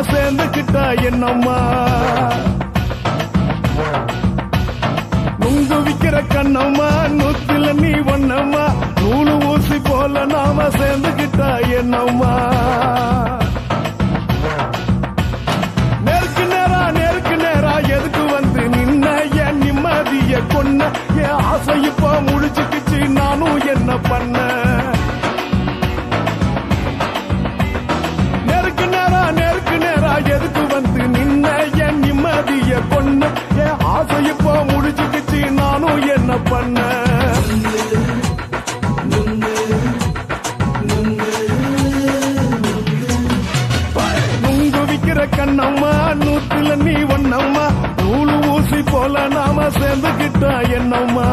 சேர்ந்துக்கிட்டா என்னம்மா நுங்கு விக்கிற கண்ணம்மா நூத்துல நீ ஒன்னம்மா நூலு ஊசி போல நாம சேர்ந்துக்கிட்டா என்னம்மா நேருக்கு நேரா எதுக்கு வந்து நின்ன என் நிம்மதிய கொன்ன என் ஆசை இப்ப முடிச்சுக்கிச்சு நானும் என்ன பண்ண நேருக்கு நேரா எதுக்கு வந்து நின்ன என் நிம்மதிய கொன்ன என் ஆசை இப்ப முடிச்சுக்கிச்சு நானும் என்ன பண்ண நுங்கு விக்கிற கண்ணம்மா நூத்துல நீ ஒன்னம்மா நூலு ஊசி போல நாம சேர்ந்துக்கிட்டா என்னம்மா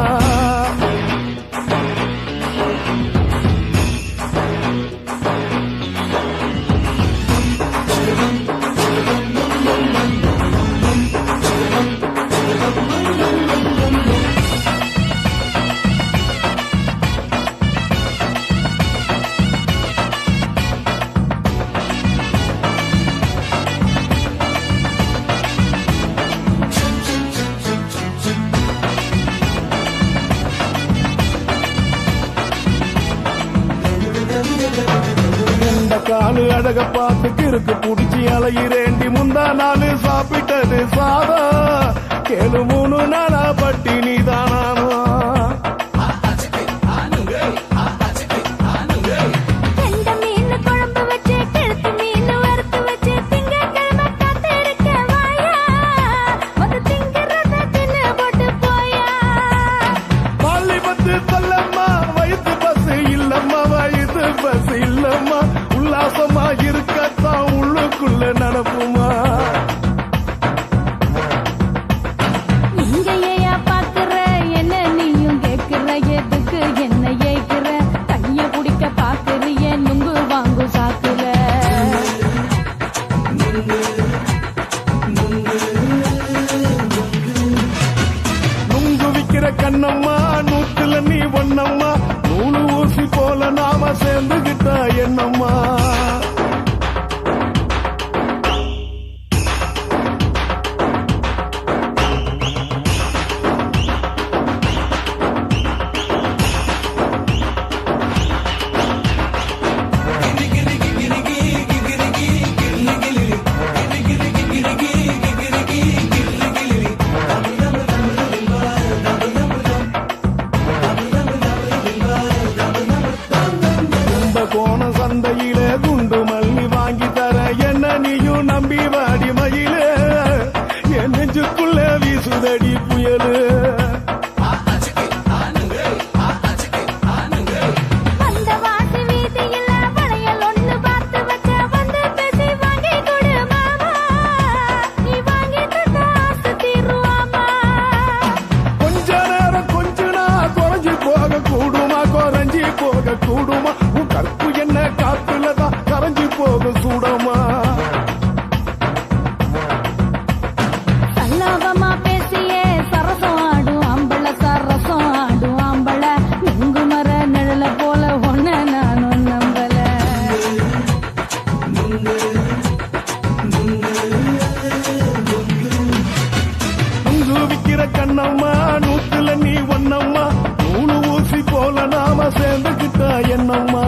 காலு அழக பார்த்து கிறுக்கு புடிச்சி அலையிறேண்டி முந்தா நாலு சாப்பிட்டது சாதா கேளு 3 நாளா பட்டினி தானாமா உல்லாசமா இருக்கத்தான் உள்ளுக்குள்ள நடப்புமா நீங்க பாக்குற என்ன நீயும் கேட்கிற எதுக்கு என்ன ஏய்க்கிற கைய குடிக்க பாக்குறிய நுங்கு வாங்கு சாக்குல நுங்கு விக்கிற கண்ணம்மா நூத்துல நீ ஒன்னம்மா நூலு ஊசி போல நாம சேர்ந்துகிட்டா என்னம்மா கோண சந்தையில குண்டு மல்லி வாங்கி தர என்ன நீயும் நம்பி வாடி மயில என் நெஞ்சுக்குள்ள வீசுதடி புயலு கொஞ்ச நேரம் கொஞ்சனா குறைஞ்சி போக கூடுமா குறைஞ்சி போக கூடுமா கற்பு என்ன காத்துலதான் கரைஞ்சி போக சூடமா சல்லாபமா பேசியே சரசம் ஆடும் ஆம்பள சரசம் ஆடும் ஆம்பள நுங்கு மர நிழல போல ஒன்ன நானும் நம்பல நுங்கு விக்கிற கண்ணம்மா நூத்துல நீ ஒன்னம்மா நூலு ஊசி போல நாம சேர்ந்துக்கிட்டா என்னம்மா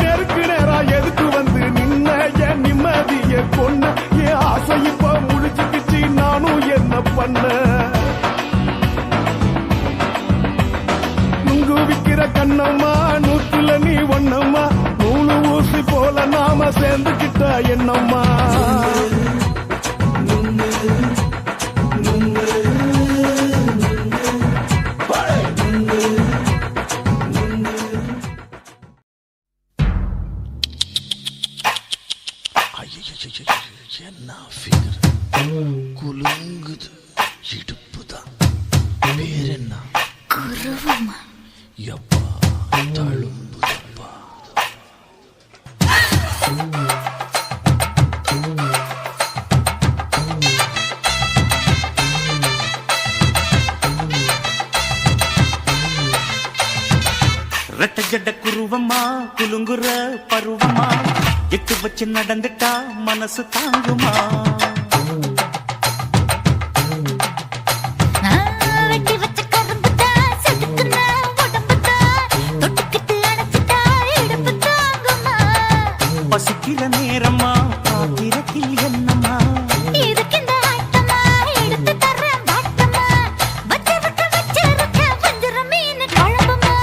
நேருக்கு நேரா எதுக்கு வந்து நின்ன என் நிம்மதிய கொன்ன என் ஆசை இப்ப முடிச்சுக்கிச்சு நானும் என்ன பண்ண நுங்கு விக்கிற கண்ணம்மா நூத்துல நீ ஒன்னம்மா நூலு ஊசி போல நாம சேர்ந்துக்கிட்டா என்னம்மா என்ன ஃபிகர் குலுங்குது இடுப்புதான் பேர் என்ன குருவமா எப்பா தழும்புதப்பா ரெட்ட ஜட குருவ குருவமா குலுங்குற பருவமா எட்டு வச்சு நடந்துட்டா மனசு தாங்குமா வெட்டி வச்ச கரும்புதான் செதுக்குன உடம்புதான் தொட்டுக்கிட்டு அணைச்சிட்டா இடுப்பு தாங்குமா பசிக்கிற நேரமா பாத்திரத்தில் என்னம்மா இதுக்கு இந்த ஆட்டமா எடுத்து தர்றேன் பாட்டமா வச்சிருக்க வஞ்சிர மீன் குழம்புமா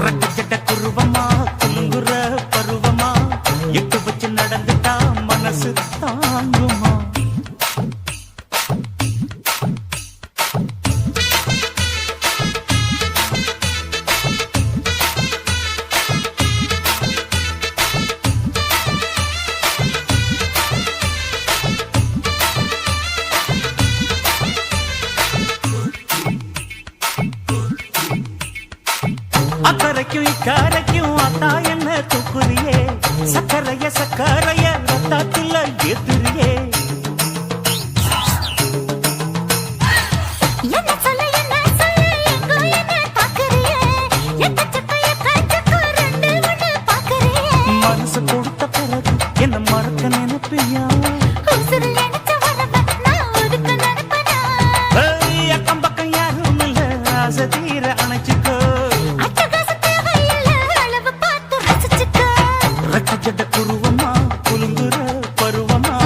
ரட்டச்சட்ட குருவமா குலுங்குற பருவமா எட்டு வச்சு நடந்துட்டா மனசு தாங்குமா அக்கறைக்கும் இக்கரைக்கும் அத்தா என்ன தூக்குறியே சக்கரைய ரத்தாத்துல ஏத்துறியே என்ன சொல்ல எங்கோ என்ன பாக்குறியே எக்கச்சக்க ரெண்டு ஒண்ணு பாக்குறியே மனசு கொடுத்த பிறகு என்ன மறக்க நினைப்பியா உசுறு நினைச்ச வரவ நான் ஒதுக்க நினைப்பனா அக்கம் பக்கம் யாரும் இல்ல ஆசை தீர அணைச்சிக்கோ அட்டகாச தேவையில்ல அளவு பார்த்து ரசிச்சுக்க ரட்டச்சட்ட குருவமா குலுங்குற பருவமா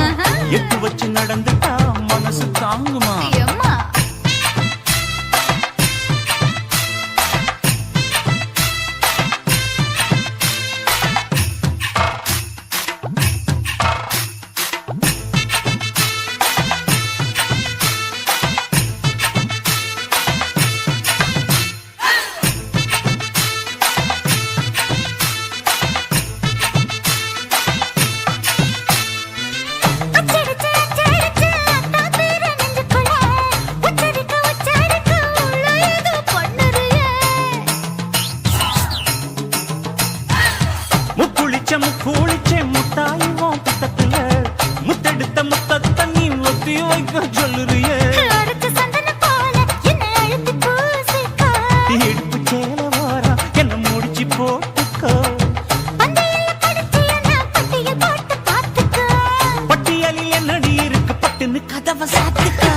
எட்டு வச்சு நடந்துட்டா மனசு தாங்குமா அம்மா அச்சடிச்சு அத்தா பேர நெஞ்சுக்குள்ள உச்சரிக்க உள்ள ஏதோ பண்ணுறியே முக்குளிச்ச முத்தாயி உன் பக்கத்துல முத்தெடுத்த முத்தத்தை நீ ஒத்தி வைக்க சொல்லுறியே அரைச்ச சந்தனம் போல என்னை அழுத்தி பூசிக்கோ இடுப்பு சேல வாரா என்ன முடிச்சு போட்டுக்கோ பந்தையில படிச்சு என்ன பட்டியல் போட்டு பார்த்துக்கோ பட்டியலில் என்னடி இருக்கு பட்டுன்னு கதவை சாத்துக்கோ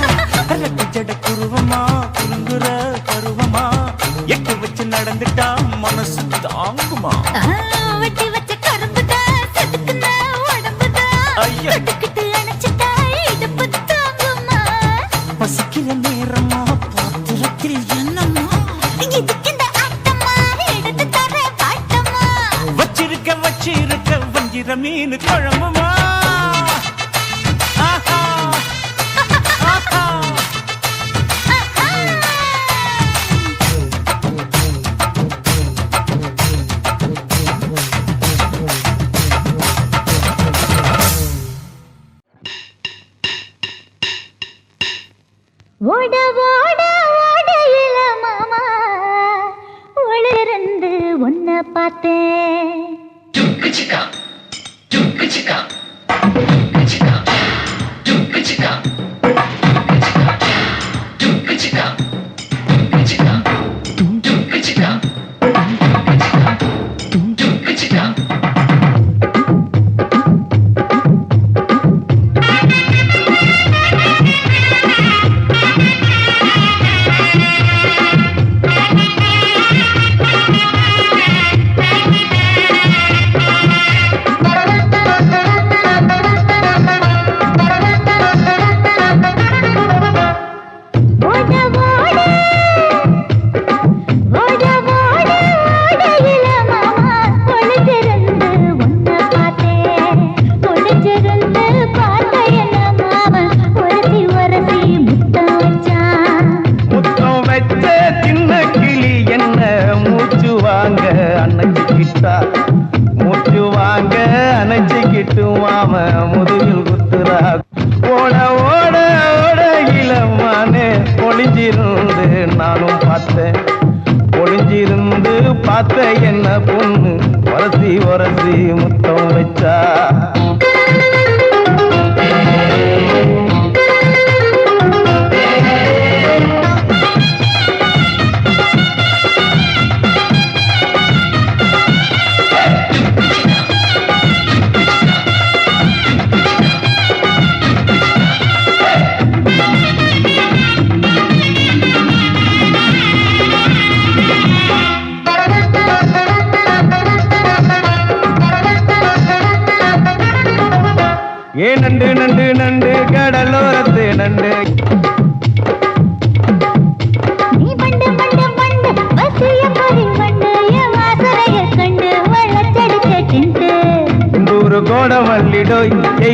ஜட குருவமா குலுங்குற பருவமா எட்டு வச்சு நடந்துட்டா மனசு தாங்குமா வெட்டி வச்ச கரும்புதான் செதுக்குன உடம்புதான் ஐயா. தொட்டுக்கிட்டு அணைச்சிட்டா இடுப்பு தாங்குமா பசிக்கிற நேரமா பாத்திரத்தில் என்னம்மா இதுக்கு இந்த ஆட்டமா எடுத்து தர பாட்டமா வச்சிருக்க வஞ்சிர மீன் குழம்புமா ஆஹா ஆஹா ஓட ஓட ஓடையில மாமா ஒளிருந்து உன்னை பார்த்தேன்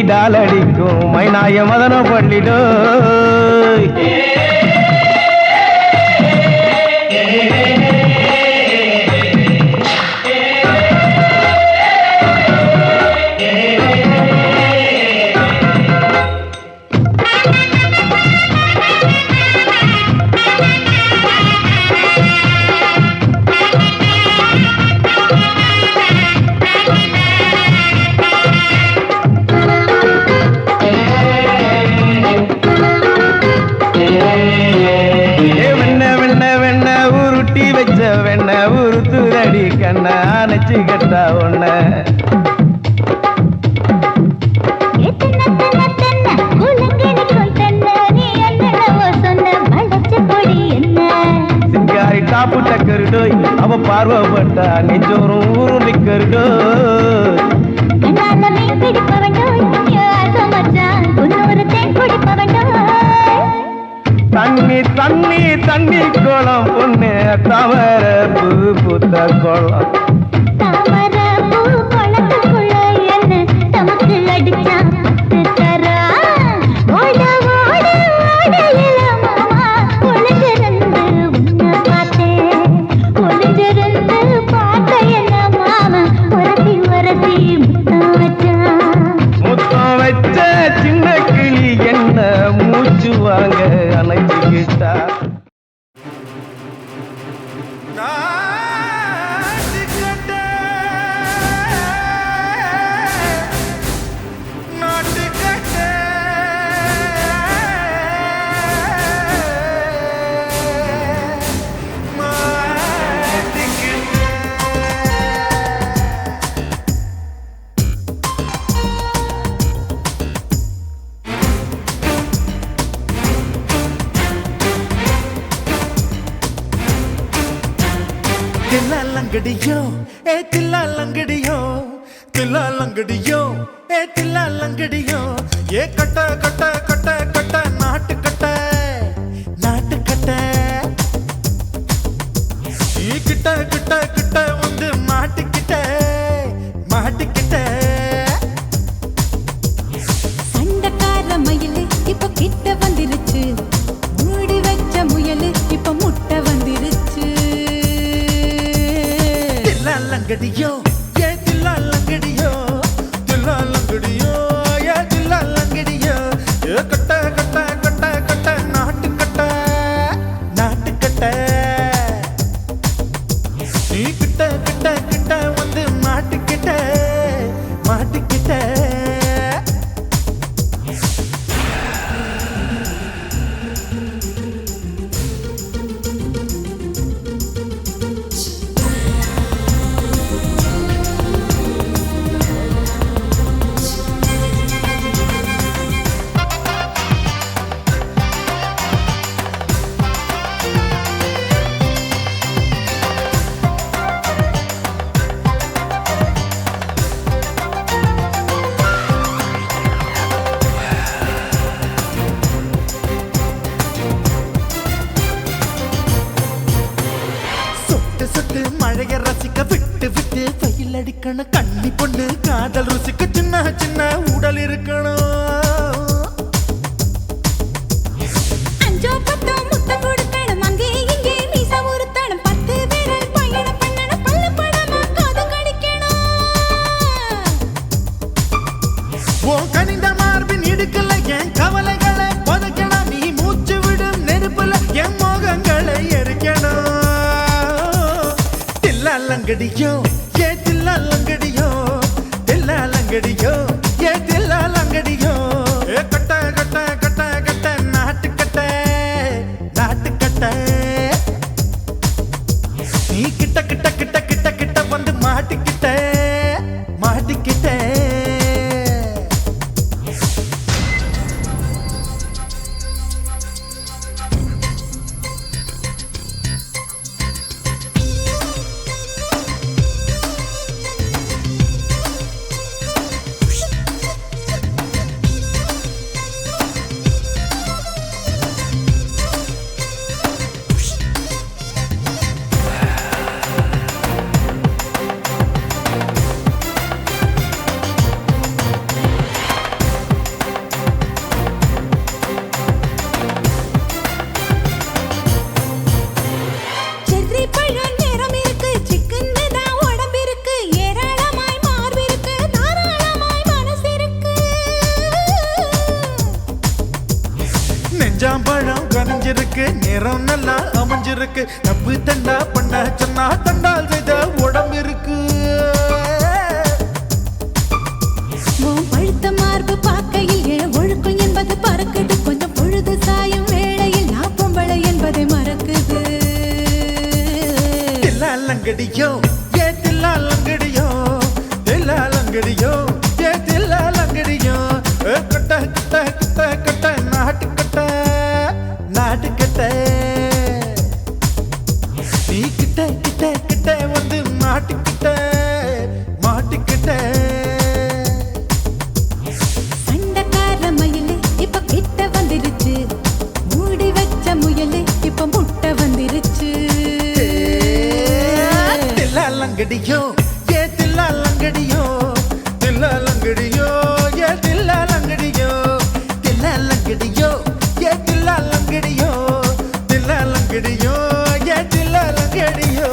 டாலடிக்கும் மைனாய மதன பள்ளிடோ வெண்ண உருத்துரடி கண்ண அணைச்சு கட்டா ஒண்ண சிங்காரி டாப்பு டக்கருடோய் அவ பார்வப்பட்டா நெஞ்சோறும் ஊரு நிக்கருடோ தண்ணி தண்ணி தண்ணி கோலம் பொண்ணு தவற பூ பூத்த கோலம் முத்தம் வச்ச சின்ன கிளி என்ன மூச்சு வாங்க அணைச்சுக்கிட்டா தில்லாலங்கடியோ ஏ தில்லாலங்கடியோ தில்லாலங்கடியோ ஏ தில்லாலங்கடியோ ஏ கட்ட கட்ட கட்ட கட்ட நாட்டு கட்ட நாட்டு கட்ட நீ கிட்ட கிட்ட கிட்ட வந்து மாட்டிக்கிட்ட மாட்டிக்கிட்ட சண்டக்கார மயிலு இப்ப கிட்ட வந்துருச்சு மூடி வச்ச முயலு இப்ப முட்டை வந்துருச்சு தில்லாலங்கடியோ ஏ தில்லாலங்கடியோ தில்லாலங்கடியோ ஏ தில்லாலங்கடியோ ஏ கட்ட கட்ட கட்ட கட்ட நாட்டு கட்ட நாட்டு கட்ட நீ கிட்ட கிட்ட கிட்ட வந்து மாட்டிக்கிட்ட மாட்டிக்கிட்ட மழைய ரசிக்க விட்டு விட்டு வெயில் அடிக்கணும் கண்ணி பொண்ணு காதல் ருசிக்க சின்ன சின்ன உடல் இருக்கணும் கனிந்த மார்பின் இடுக்கல என் கவலைகளை புதைக்கணும் நீ மூச்சு விடும் நெருப்புல என் மோகங்களை எரிக்கணும் தில்லாலங்கடியோ ஏ தில்லாலங்கடியோ தில்லாலங்கடியோ ஏ தில்லாலங்கடியோ ஏ கட்ட கட்ட கட்ட கட்ட நாட்டு கட்ட நாட்டு கட்ட நீ கிட்ட கிட்ட கிட்ட கிட்ட கிட்ட வந்து மாட்டிக்கிட்ட மாட்டிக்கிட்ட கஞ்சாம்பழம் கனிஞ்சிருக்கு, நேரம் நல்லா அமைஞ்சிருக்கு. தப்பு தண்டா பண்ண சொன்னா தண்டால் செய்த உடம்பு இருக்கு. உன் பழுத்த மார்பு பார்க்கையில் என் ஒழுக்கம் என்பது பறக்குது. கொஞ்சம் பொழுது சாயும் வேளையில் நான் பொம்பளை என்பதை மறக்குது. தில்லாலங்கடியோ ஏ தில்லாலங்கடியோ, தில்லாலங்கடியோ ஏ தில்லாலங்கடியோ. கட்ட கட்ட கட்ட கட்ட நாட்டு கட்ட நாட்டு கட்ட. நீ கிட்ட கிட்ட கிட்ட வந்து மாட்டுக்கிட்ட மாட்டுக்கிட்ட. சண்டைக்கார மயிலு இப்ப கிட்ட வந்துருச்சு, மூடி வச்ச முயலு இப்ப முட்டை வந்துருச்சு. தில்லாலங்கடியோ ஏ தில்லாலங்கடியோ, தில்லாலங்கடியோ ஏ தில்லாலங்கடியோ. தில்லாலங்கடியோ ஏ தில்லாலங்கடியோ, தில்லாலங்கடியோ ஏ தில்லாலங்கடியோ.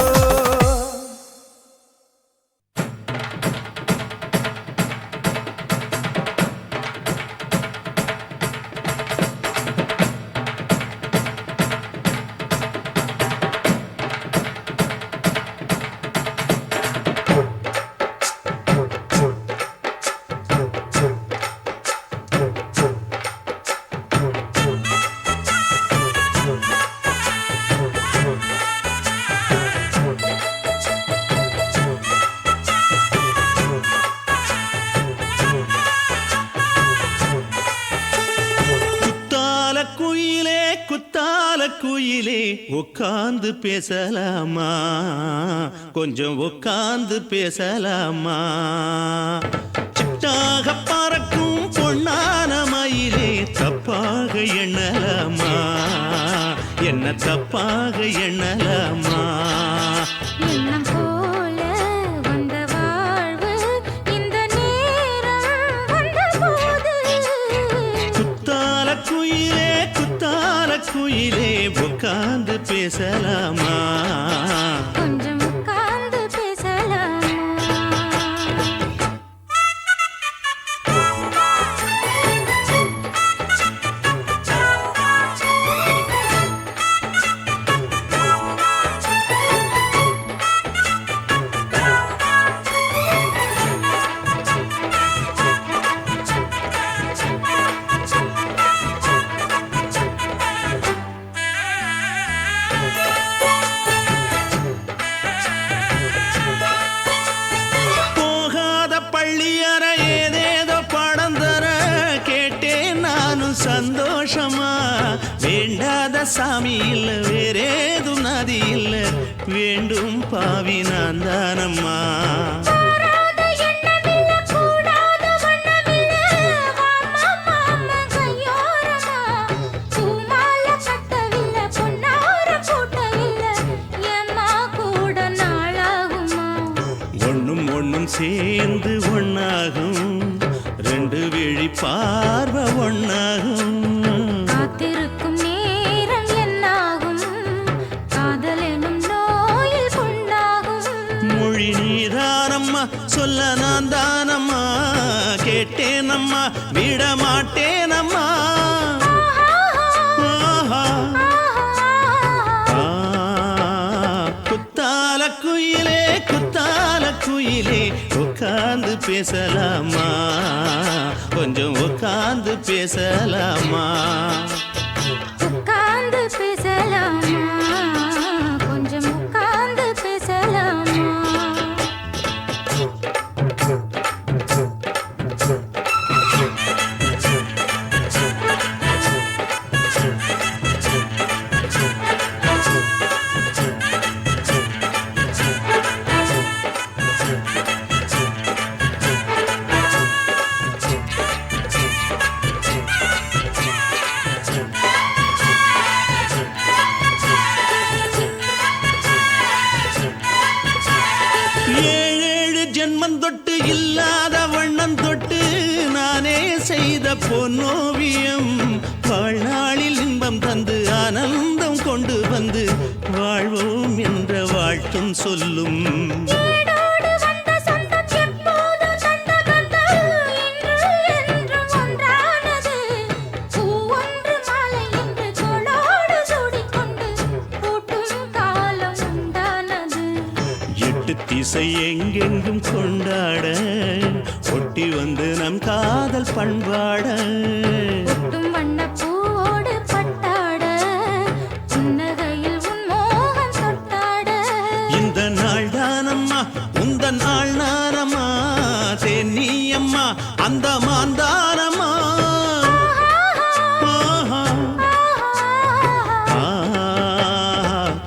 குத்தால குயிலே உட்கார்ந்து பேசலாமா, கொஞ்சம் உட்கார்ந்து பேசலாமா. சிட்டாக பறக்கும் பொன்னான மயிலே தப்பாக எண்ணலாமா, என்ன தப்பாக எண்ணலாமா. எண்ணம் போல வந்த வாழ்வு இந்த நேரம் வந்தபோது. குத்தால குயிலே குயிலே உட்கார்ந்து பேசலாமா, கொஞ்சம் உட்கார்ந்து பேசலாமா. சந்தோஷமா. வேண்டாத சாமி இல்ல, வேறேதும் நதி இல்ல, வேண்டும் பாவி நான் தானம்மா. ஒண்ணும் ஒண்ணும் சேர்ந்து ஒண்ணாகும், ரெண்டு விழி பார்வை ஒண்ணாகும். காத்திருக்கும் நேரம் என்னாகும், காதல் எனும் நோயில் புண்ணாகும். மொழி நீதானம்மா, சொல்ல நான் தானம்மா, கேட்டேனம்மா விட மாட்டேனம்மா. குத்தால குயிலே குத்தால குயிலே உட்கார்ந்து பேசலாமா, கொஞ்சம் உட்கார்ந்து பேசலாமா. உட்கார்ந்து பேசலாமா, கொஞ்சம் உட்கார்ந்து பேசலாமா. ஏழேழு ஜென்மம் தொட்டு இல்லாத வண்ணம் தொட்டு நானே செய்த பொன்னோவியம், வாழ்நாளில் இன்பம் தந்து ஆனந்தம் கொண்டு வந்து வாழ்வோம் என்ற வாழ்த்தும் சொல்லும். ஏடோடு வந்த சொந்தம் எப்போதும் தந்த பந்தம், இன்று என்றும் ஒன்றானது. பூ ஒன்று மாலை என்று இசை எங்கெங்கும் கொண்டாட ஒட்டி வந்து நம் காதல் பண்பாட ஒட்டும் வண்ணப்பூவோடு பட்டாட புன்னகையில் உன் மோகம் தொட்டாட இந்த நாள் தானம்மா உந்த நாள் நானம்மா தேனி அம்மா அந்த மாந்தானம்மா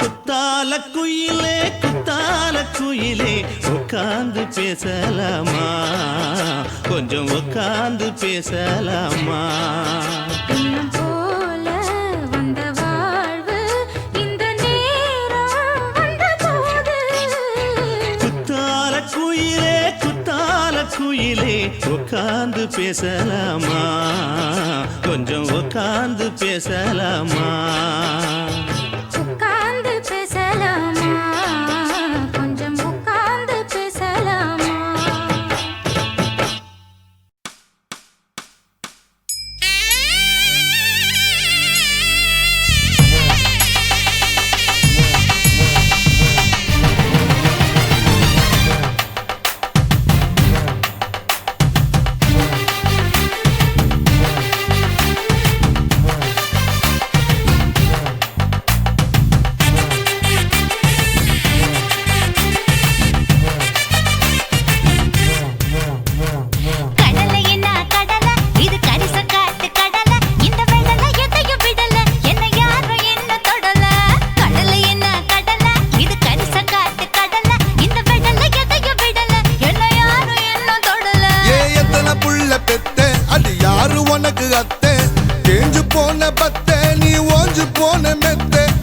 குத்தால குயிலே குத்தால குயிலே உட்கார்ந்து பேசலாமா கொஞ்சம் உட்கார்ந்து பேசலாமா இன்னும் போல வந்த வாழ்வு இந்த நேரம் வந்த போது குத்தால குயிலே உட்கார்ந்து பேசலாமா கொஞ்சம் உட்கார்ந்து பேசலாமா உட்கார்ந்து பேசலாமா கொஞ்சம் உட்கார்ந்து பேசலாமா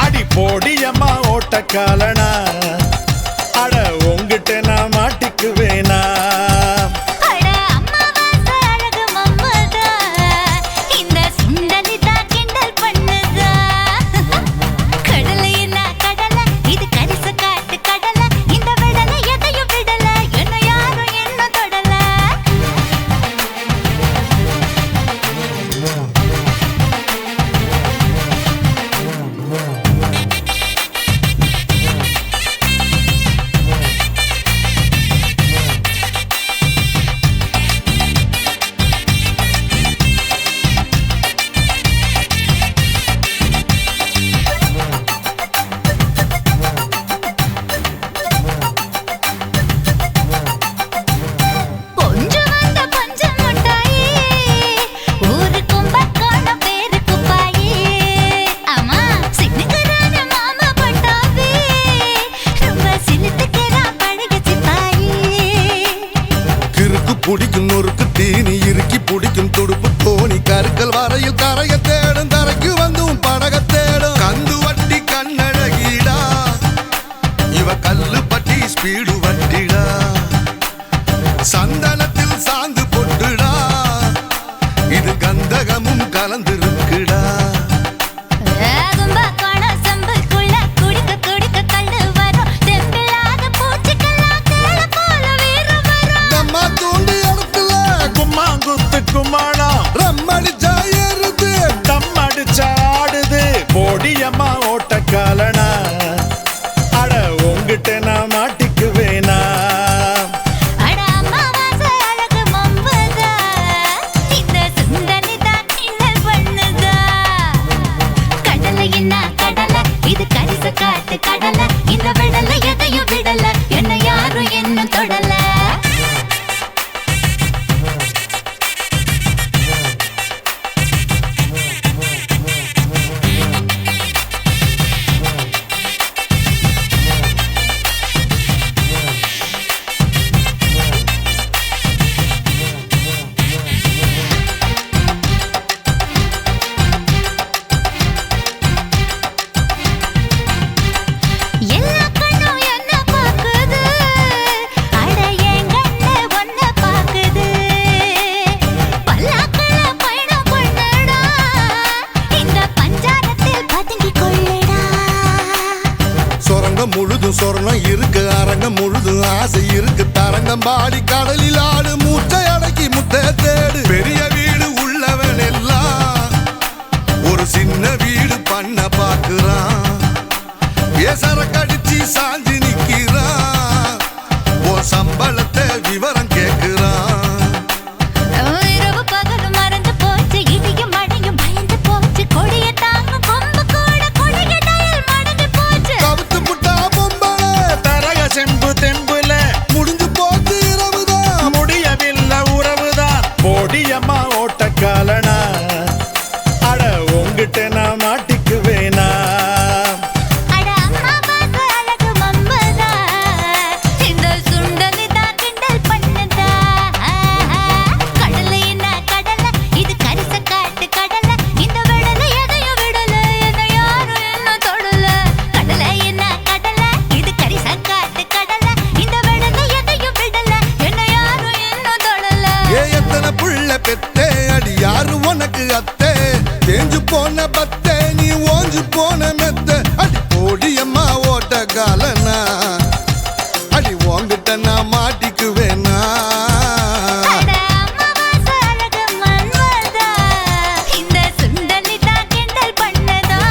அடி போடியம்மா ஓட்டக்காலனா அட உங்கிட்ட நான் மாட்டிக்குவேனா புடிக்கும் நொறுக்கு தீனி இறுக்கி புடிக்கும் துடுப்பு தோணி கருக்கல் வரையில் கரைய தேடும் கரைக்கு வந்தும் படக தேடும் கந்து வட்டி கண்ணழகீடா இவ கல்லு பட்டி ஸ்பீடு வட்டிடா சந்தனத்தில் சாந்து பொட்டுடா இது கந்தகமும் கலந்திருக்குடா கும்மாளா ரம்மடிச்சா ஏறுது தம் அடிச்சா ஆடுது போடியம்மா ஓட்டக்காலனா அட உங்கிட்ட நான் மாட்டிக்குவேனா இது கரிச காட்டு கடல இந்த விடல எதையும் விடல என்ன யாரும் என்ன தொடல முழுதும் சொர்ணம் இருக்கு அரங்கம் முழுதும் ஆசை இருக்கு தரங்கம் பாடி கடலில் ஆடு மூச்சை அடக்கி முட்டை தேடு பெரிய வீடு உள்ளவன் எல்லாம் ஒரு சின்ன வீடு பண்ண பாக்குறான் ஏசர கடிச்சு சாஞ்சு நிக்கிறான் உங்கிட்ட நான் மாட்டிக்குவேனா அட அம்மா பாச அழகு மம்மதா இந்த சுண்டலி தான் கிண்டல் பண்ணதா கடலை என்ன கடலை இது கரிச காட்டு கடலை இந்த விடலை எதையும் விடல என்ன யாரும் என்ன தொடல கடலை என்ன கடலை இது கரிச காட்டு கடலை இந்த விடலை எதையும் விடல என்ன யாரும் என்ன தொடல எத்தனை புள்ள பெத்தே அடி யாரு உனக்கு அத்தே தேஞ்சு போன பத்தே நீ ஓஞ்சு போன மெத்த அடி போடியம்மா ஓட்ட காலனா அடி உங்கிட்ட நான் மாட்டிக்குவேனா அட அம்மா பாச அழகு மன்மதா இந்த சுண்டலி தான் கிண்டல் பண்ணதா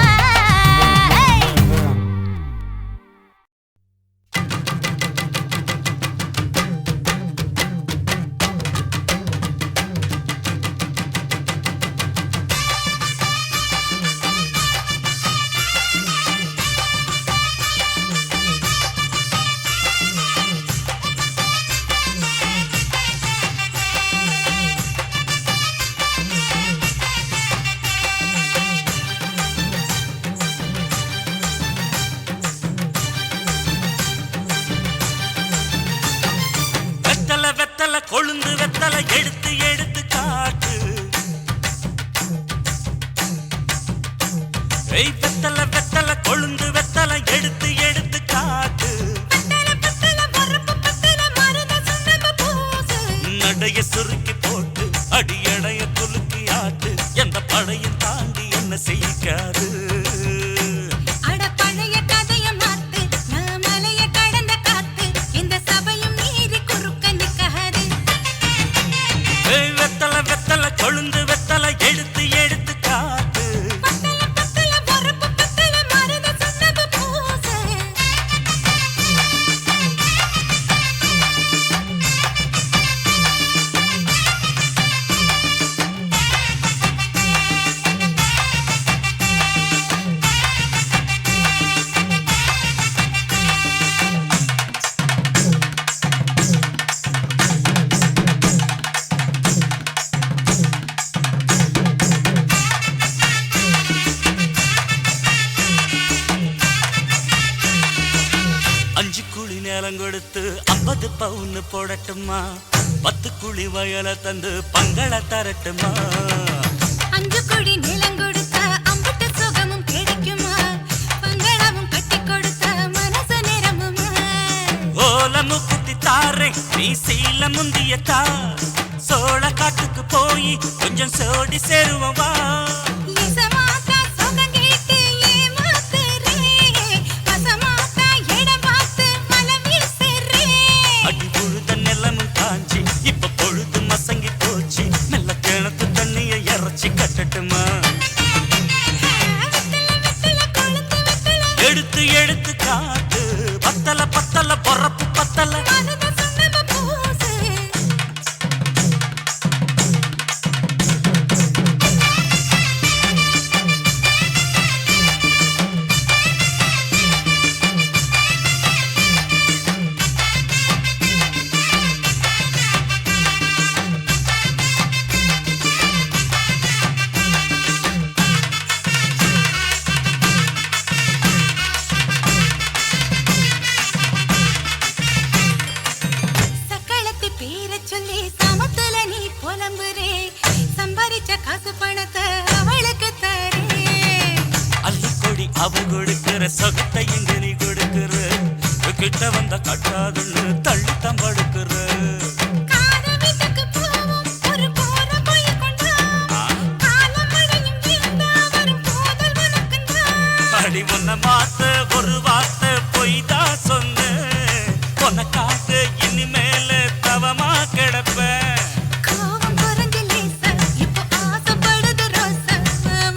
வெத்தலை வெத்தலை கொழுந்து வெத்தலை எடுத்து எடுத்து காட்டு ஏய் வெத்தலை வெத்தலை கொழுந்து வெத்தலை எடுத்து எடுத்து காட்டு நடைய சுருக்கி போட்டு அடியடைய குலுக்கி ஆட்டு எந்த படையும் தாண்டி என்ன செய்யாது அட பழைய கதைய மாத்து நான் மலைய கடந்த காத்து இந்த சபையும் மீறி குறுக்க நிக்காது ஏய் வெத்தலை வெத்தலை கொழுந்து வெத்தலை எடுத்து எடுத்து காட்டு பத்தல பொறுப்பு பத்தல மருத சொன்னது பூசு அஞ்சு குழி நேரம் கொடுத்து 50 பவுன் போடட்டுமா 10 குழி வயலை தந்து பங்கள தரட்டுமா அஞ்சு கோடி நிலம் கொடுத்தா அம்புட்டு சுகமும் கிடைக்குமா பங்களாவும் கட்டி கொடுத்தா மனசு நிரம்புமா ஓல முக்குத்தி தாரே நீ சீல முந்தியத்தா சோழ காட்டுக்கு போய் கொஞ்சம் சோடி சேருவா லிசமாத்தா சொகம் கேட்டு ஏமாத்துறே வசமாத்தா இடம் பார்த்து மலம் வீசுறே அடி புழுத நிலமும் காஞ்சி இப்ப பொழுது மசங்கி போச்சு மெல்ல கிணத்து தண்ணிய இறச்சி கட்டட்டுமா வெத்தல கொழுந்து வெத்தல எடுத்து எடுத்து காட்டு பத்தல பத்தல பொறப்பு பத்தல மருத சொன்னது பூசு சக்களத்து பேர சொல்லி சமத்துல நீ புலம்புறே சம்பாரிச்ச காசு பணத்தை அவளுக்கு தரே அள்ளிக்கொடி அவ கொடுக்கிற சொகத்தை இங்க நீ கொடுக்கிற கிட்ட வந்த கட்டாதுன்னு தள்ளி தம்படுக்கிற காத வீட்டுக்கு போவோம் ஒரு போற போய் கொண்டா காலம் மழையும் வீழ்ந்தா வரும் போதல் உனக்குந்தா அடி உன்னை மாத்த ஒரு வார்த்தை பொய்தா சொன்ன உனக்காக இனிமேல தவமா கிடப்பேன் கோவம் குறைஞ்சு லேசா இப்போ ஆசைப்படுது ரோசா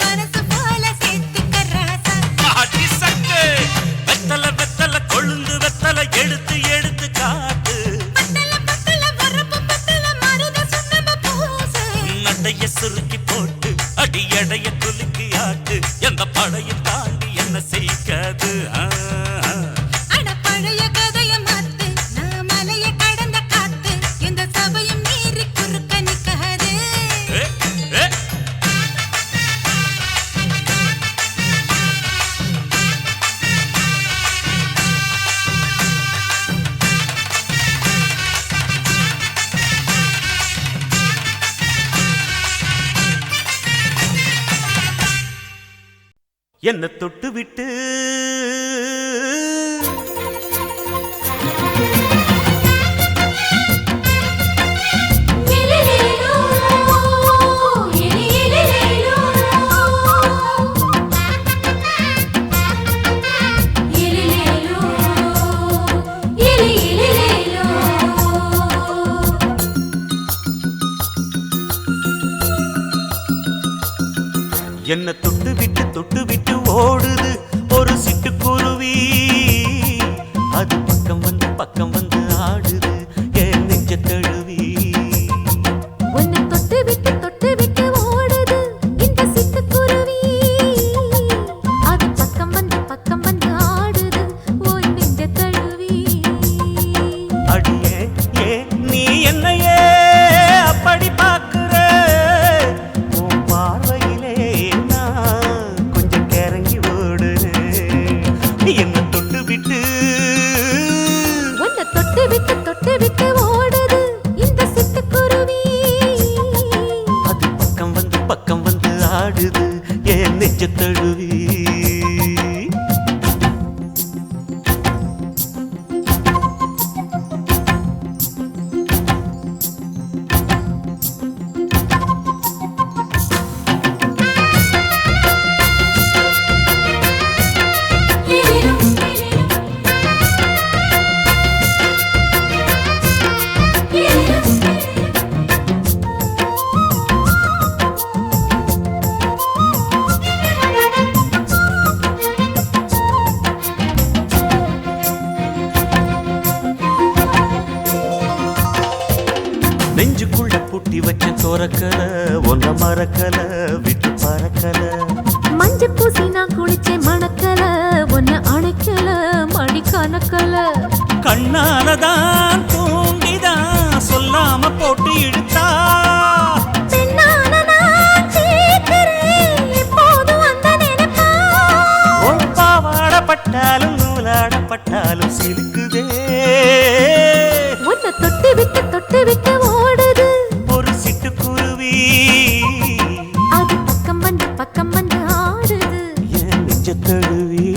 மனசு போல சேர்த்துக்க ராசா அடி சக்கு வெத்தலை வெத்தலை கொழுந்து வெத்தலை எடுத்து எடுத்து காட்டு பத்தல வரப்பு பத்தல மருத சொன்னது பூசு நடைய சுருக்கி போட்டு அடி எடைய குலுக்கி ஆட்டு எந்த படையும் தாண்டி என்ன செய்யாது அட பழைய கதைய மாத்து நான் மலைய கடந்த காத்து இந்த சபையும் மீறி குறுக்க நிக்காது ஏ, ஏ. என்ன தொட்டு விட்டு என்ன தொட்டு விட்டு ஓடுது ஒரு சிட்டுக்குருவி அது பக்கம் வந்து ஆடுது என் நெஞ்ச தழுவி உன்னை தொட்டு விட்டு ஓடுது இந்த சிட்டுக்குருவி அது பக்கம் வந்து ஆடுது உன் நெஞ்ச தழுவி அடியே ஏ நீ என்னையே அப்படி பார்க்கிற உன் பார்வையிலே நான் கொஞ்சம் கிறங்கி ஓடுறேன் என்ன தொட்டு விட்டு உன்னை தொட்டு விட்டு ஓடுது இந்த சிட்டுக்குருவி அது பக்கம் வந்து ஆடுது என் நெஞ்ச தழுவி நெஞ்சுக்குள்ள பூட்டி வச்ச தோரக்கல ஒன்ன மறக்கல விட்டு பறக்கல மஞ்ச பூசி நான் குளிச்சேன் மணக்கல உன்னை அணைக்கல மணி கணக்கல கண்ணாலதான் தூங்கிதான் சொல்லாம போட்டு இழுத்தா பெண்ணான நான் கேட்கிறேன் எப்போதும் அந்த நினைப்பா உன் பாவாடப்பட்டாலும் நூலாடப்பட்டாலும் சிலுக்குதே உன்னை தொட்டு விட்டு ஓடுது ஒரு சிட்டுக்குருவி அது பக்கம் வந்து ஆடுது என் நெஞ்ச தழுவி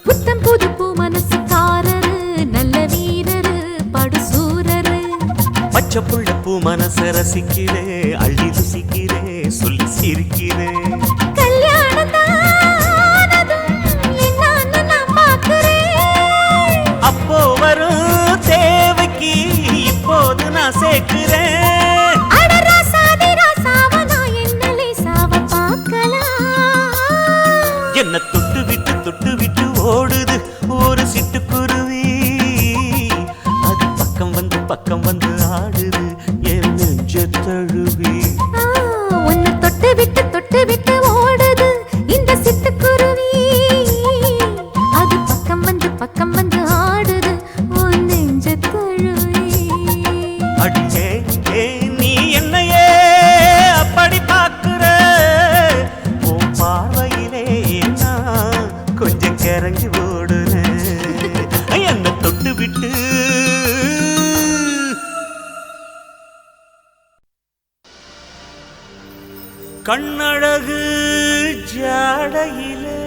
புத்தம் புது பூ மனசுக்காரரு நல்ல வீரரு படுசூரரு பச்சை புள்ள பூ மனச ரசிக்கிறே அள்ளி ருசிக்கிறே சொல்லி சிரிக்கிறே கல்யாணம் தானதும் என்னன்னு நான் பார்க்கிறேன் அப்போ வரும் தேவைக்கு இப்போது நான் சேர்க்கிறேன் அட ராசாதி ராசாவ நான் என்ன லேசாவ பார்க்கலாம் என்ன தொட்டு விட்டு ஓடுது ஒரு சிட்டுக்குருவி அது பக்கம் வந்து ஆடுது என் நெஞ்ச தழுவி உன்னை தொட்டு விட்டு ஓடுது இந்த சிட்டுக்குருவி அது பக்கம் வந்து ஆடுது உன் நெஞ்ச தழுவி அடியே ஏ நீ என்னையே அப்படி பார்க்கிற உன் பார்வையிலே நான் கொஞ்சம் கிறங்கி ஓடுறேன் என்ன தொட்டு விட்டு கண்ணழகு ஜாடையிலே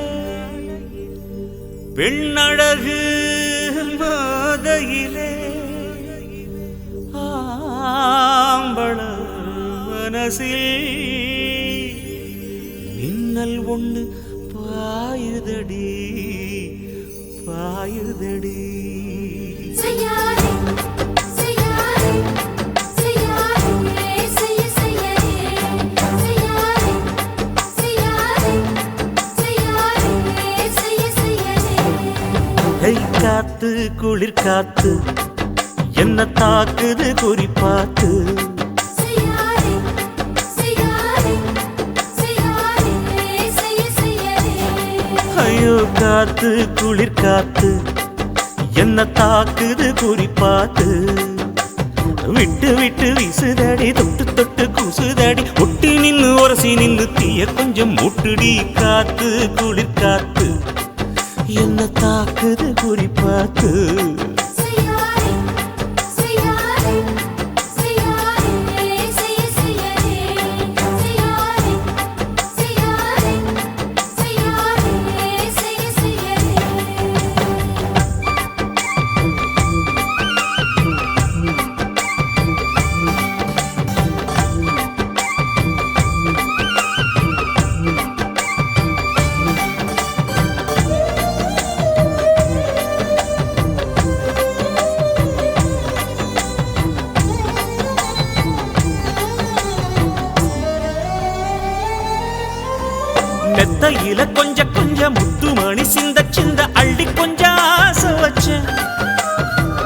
பெண்ணழகு மாதையிலே ஆம்பள மனசில் மின்னல் ஒண்ணு பாயுதடி பாயுதடி செய்யாதே செய்யாதே செய்யாதே செய்யாதே செய்யாதே செய்யாதே காத்து குளிர் காத்து என்ன தாக்குது குறிப்பாத்து ஐயோ காத்து குளிர் காத்து என்ன தாக்குது குறிப்பாத்து விட்டு விட்டு வீசுதடி தொட்டு தொட்டு கூசுதடி ஒட்டி நின்னு உரசி நின்னு தீய கொஞ்சம் முட்டுடி காத்து குளிர் காத்து என்ன தாக்குது குறிப்பாத்து மெத்தையில கொஞ்ச முத்துமணி சிந்த சிந்த அள்ளி கொஞ்சம் ஆசை வச்ச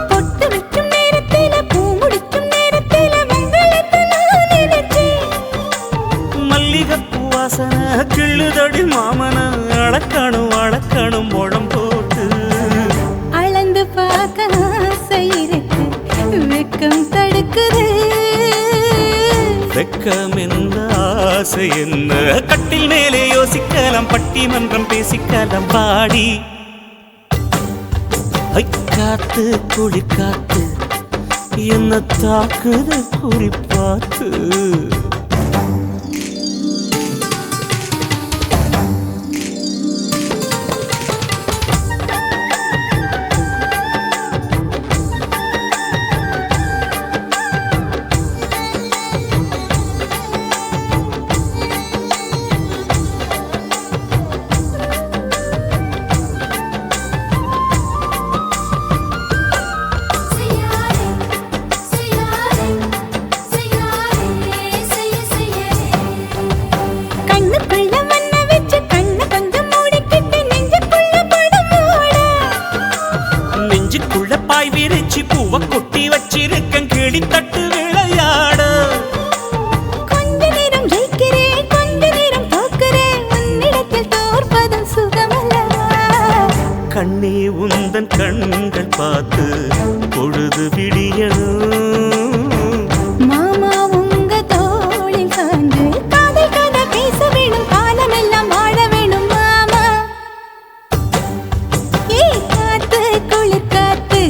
பொட்டு வைக்கும் நேரத்தில பூ முடிக்கும் நேரத்தில மங்களத்தை நான் நினைச்சேன் மல்லிகைப்பூ வாசனை கிள்ளுதடி மாமன அளக்கணும் முழம் போட்டு அளந்து பார்க்க ஆசை இருக்கு வெக்கம் தடுக்குது வெக்கம் என்ன ஆசை என்ன கட்டில் மேலே யோசிக்கலாம் பட்டிமன்றம் பேசிக்கலாம் பாடி காத்து குளிர் காத்து என்ன தாக்குது குறிப்பாத்து பாய் விரிச்சி பூவ கொட்டி வச்சிருக்கேன் கிளி தட்டு விளையாட கொஞ்ச நேரம் ஜெயிக்கிறேன் கொஞ்ச நேரம் தோக்கிறேன் உன்னிடத்தில் தோற்பதும் சுகமல்லவா கண்ணே உந்தன் கண்கள் பார்த்து பொழுது விடியணும் மாமா உங்க தோளில் சார்ந்து காதல் கதை பேச வேணும் காலமெல்லாம் வாழ வேணும் மாமா ஏய் காத்து குளிர் காத்து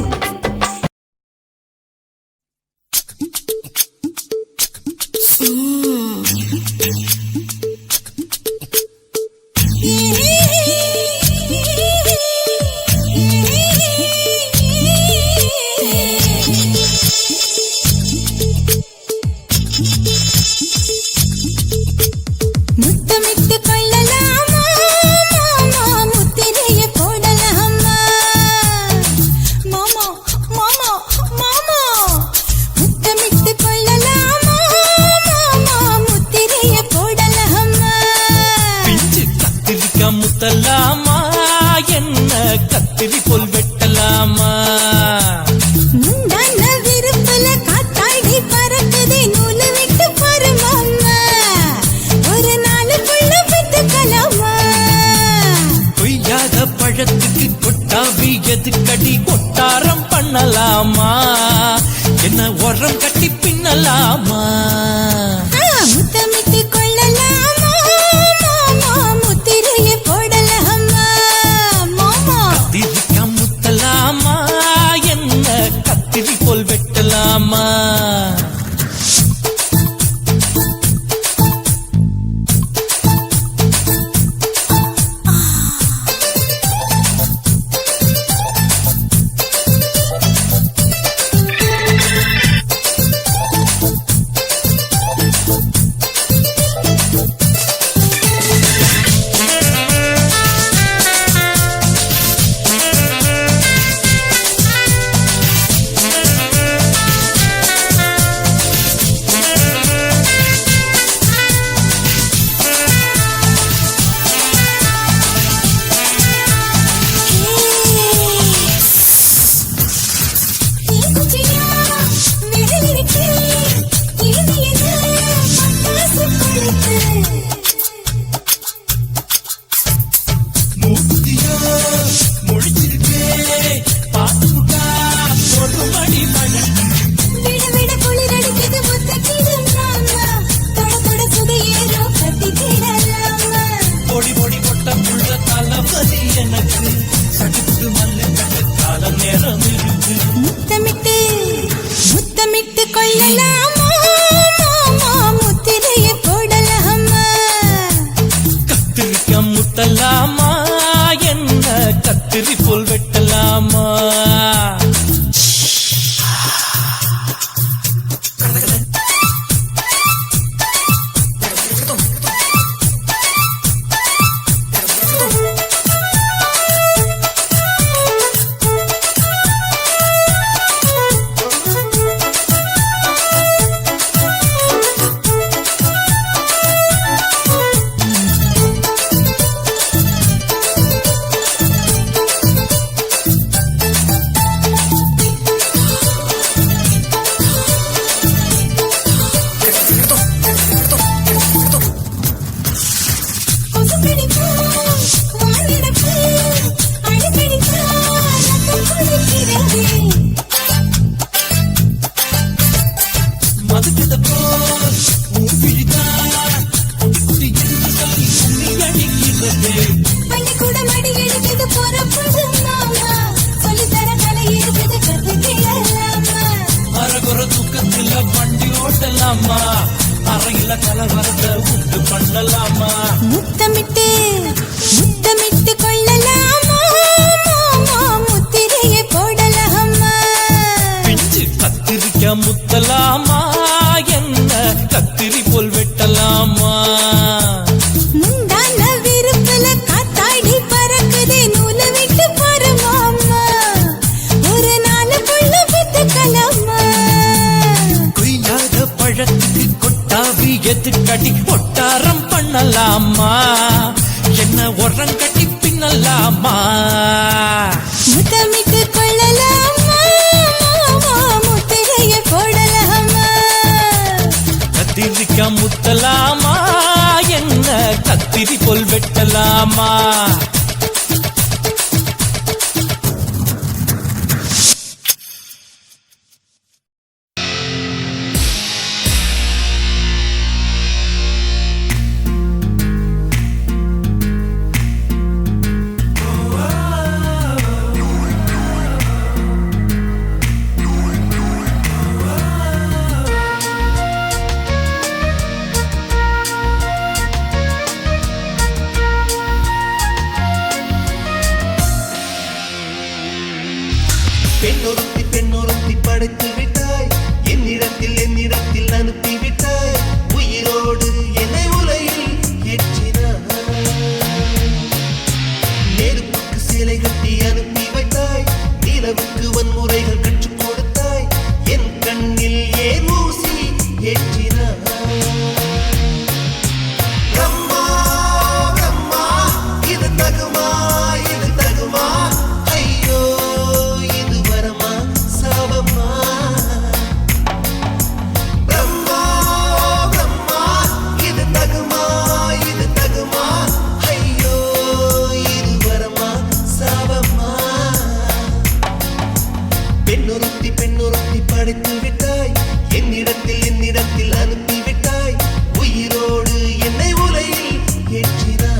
முத்தமிட்டு கொள்ளலாமா மாமா முத்திரையை போடலாமா மாமா மாமா மாமா முத்தமிட்டு கொள்ளலாமா மாமா முத்திரையை போடலாமா பிஞ்சு கத்திரிக்கா முத்தலாமா என்ன கத்திரி போல் வெட்டலாமா முந்தான விருப்பல காத்தாடி பறக்குதே நூலை விட்டு பாரு மாமா ஒரு நாளுக்குள்ள விட்டுக்கலாமா கொய்யாத பழத்துக்கு கொட்டாவி எதுக்கடி கொட்டாரம் பண்ணலாமா என்ன உரம் கட்டி பின்னலாமா முத்தமிட்டு கொள்ளலாமா மாமா முத்திரையை போடலாமா மாமா கத்திரிக்கா முத்தலாமா என்ன கத்திரி போல் வெட்டலாமா தளபதி எனக்கு சடுத்து மல்லுக்கட்டு கால நேரம் இருக்கு. முத்தமிட்டு முத்தமிட்டு கொள்ளலாமா மாமா முத்திரைய போடலாமா கத்திரிக்க முத்தலாமா என்ன கத்திரி போல் வெட்டலாமா அறையில கலவரத்தை உண்டு பண்ணலாமா முத்தமிட்டு முத்தமிட்டு கொள்ளலாமா மாமா முத்திரைய போடலாமா பிஞ்சு கத்திரிக்க முத்தலாமா என்ன கத்திரி போல் வெட்டலாமா முந்தான விருப்பல காத்தாடி பறக்குதே நூல விட்டு பாரு மாமா ஒரு நாள் புள்ள வித்துக்கலாமா கொய்யாத பழத்துக்கு கொட்டாவி எதுக்கடி ஒட்டாரம் பண்ணலாமா என்ன உரங்கட்டி பின்னலாமா முத்தமிட்டு கொள்ளலாமா மாமா முத்திரைய போடலாமா கத்திரிக்க முத்தலாமா என்ன கத்திரி போல் வெட்டலாமா பெண்ணொருத்தி படைத்து விட்டாய் என்னிடத்தில் அனுப்பி விட்டாய் உயிரோடு என்னை உலையில் ஏற்றினாய் நெருப்புக்கு சிலை கட்டி அனுப்பி வைத்தாய் நிலவுக்கு வன்முறைகள் கற்றுக் கொடுத்தாய் என் கண்ணில் ஏன் ஊசி ஏற்றினாய் பிரம்மா பிரம்மா இது தகுமா ஐயோ இது வரமா சாபமா பிரம்மா பிரம்மா இது தகுமா ஐயோ இது வரமா சாபமா பெண்ணொருத்தி படைத்து விட்டாய் என்னிடத்தில் அனுப்பி விட்டாய் உயிரோடு என்னை உலையில் ஏற்றினாய்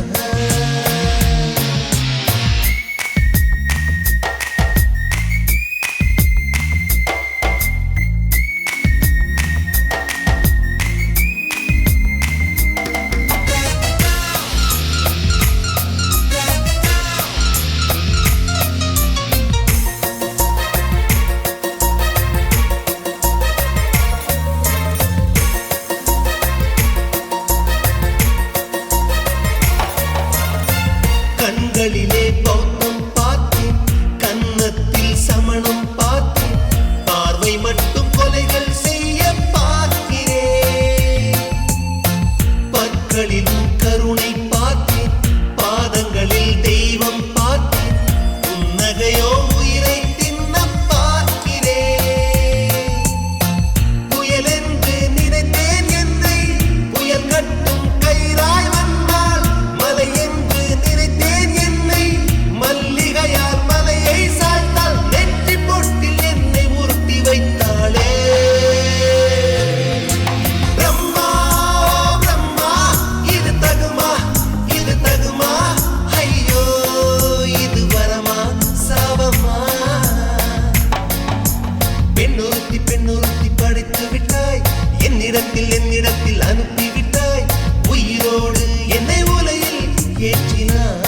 கண்களிலே பௌத்தம் பார்த்தேன் கன்னத்தில் சமணம் பார்த்தேன் பார்வை மட்டும் கொலைகள் செய்ய பார்க்கிறேன் பற்களிலும் கருணை பார்த்தேன் பாதங்களில் தெய்வம் பார்த்தேன் புன்னகையோ உயிரை தின்ன பார்க்கிறேன் புயலென்று நினைத்தேன் என்னை புயல் கட்டும் கயிறாய் வந்தால் மலை என்று நினைத்தேன் என்னை மல்லிகையால் மலையை சாய்த்தால் நெற்றி பொட்டில் என்னை உருட்டி வைத்தாளே பிரம்மா பிரம்மா இது தகுமா ஏற்றினார்.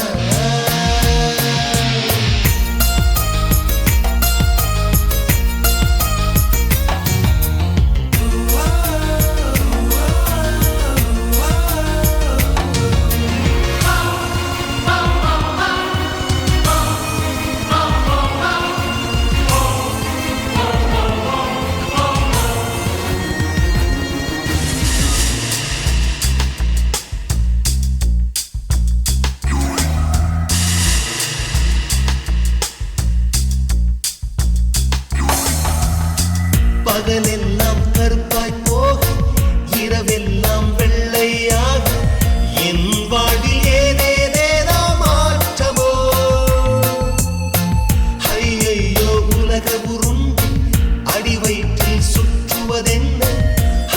பகலெல்லாம் கருப்பாய் போக இரவெல்லாம் வெள்ளையாக என் வாழ்வில் ஏதேதேதோ மாற்றமோ. ஐயையோ உலக உருண்டு அடி வயிற்றில் சுற்றுவதென்ன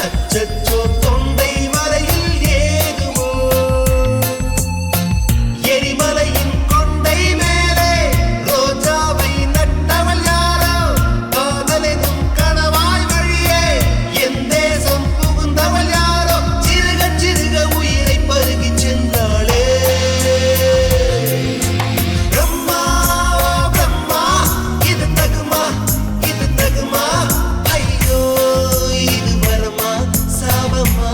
அச்சச்சோ தொண்டை வரையில் ஏகுமோ. எரிமலையின் கொண்டை மேலே ரோஜாவை நட்டவள் யாரோ காதலெனும் கணவாய் வழியே என் தேசம் புகுந்தவள் யாரோ சிறுக சிறுக உயிரை பருகி சென்றாளே. பிரம்மா பிரம்மா இது தகுமா இது தகுமா ஐயோ இது வரமா சாபமா.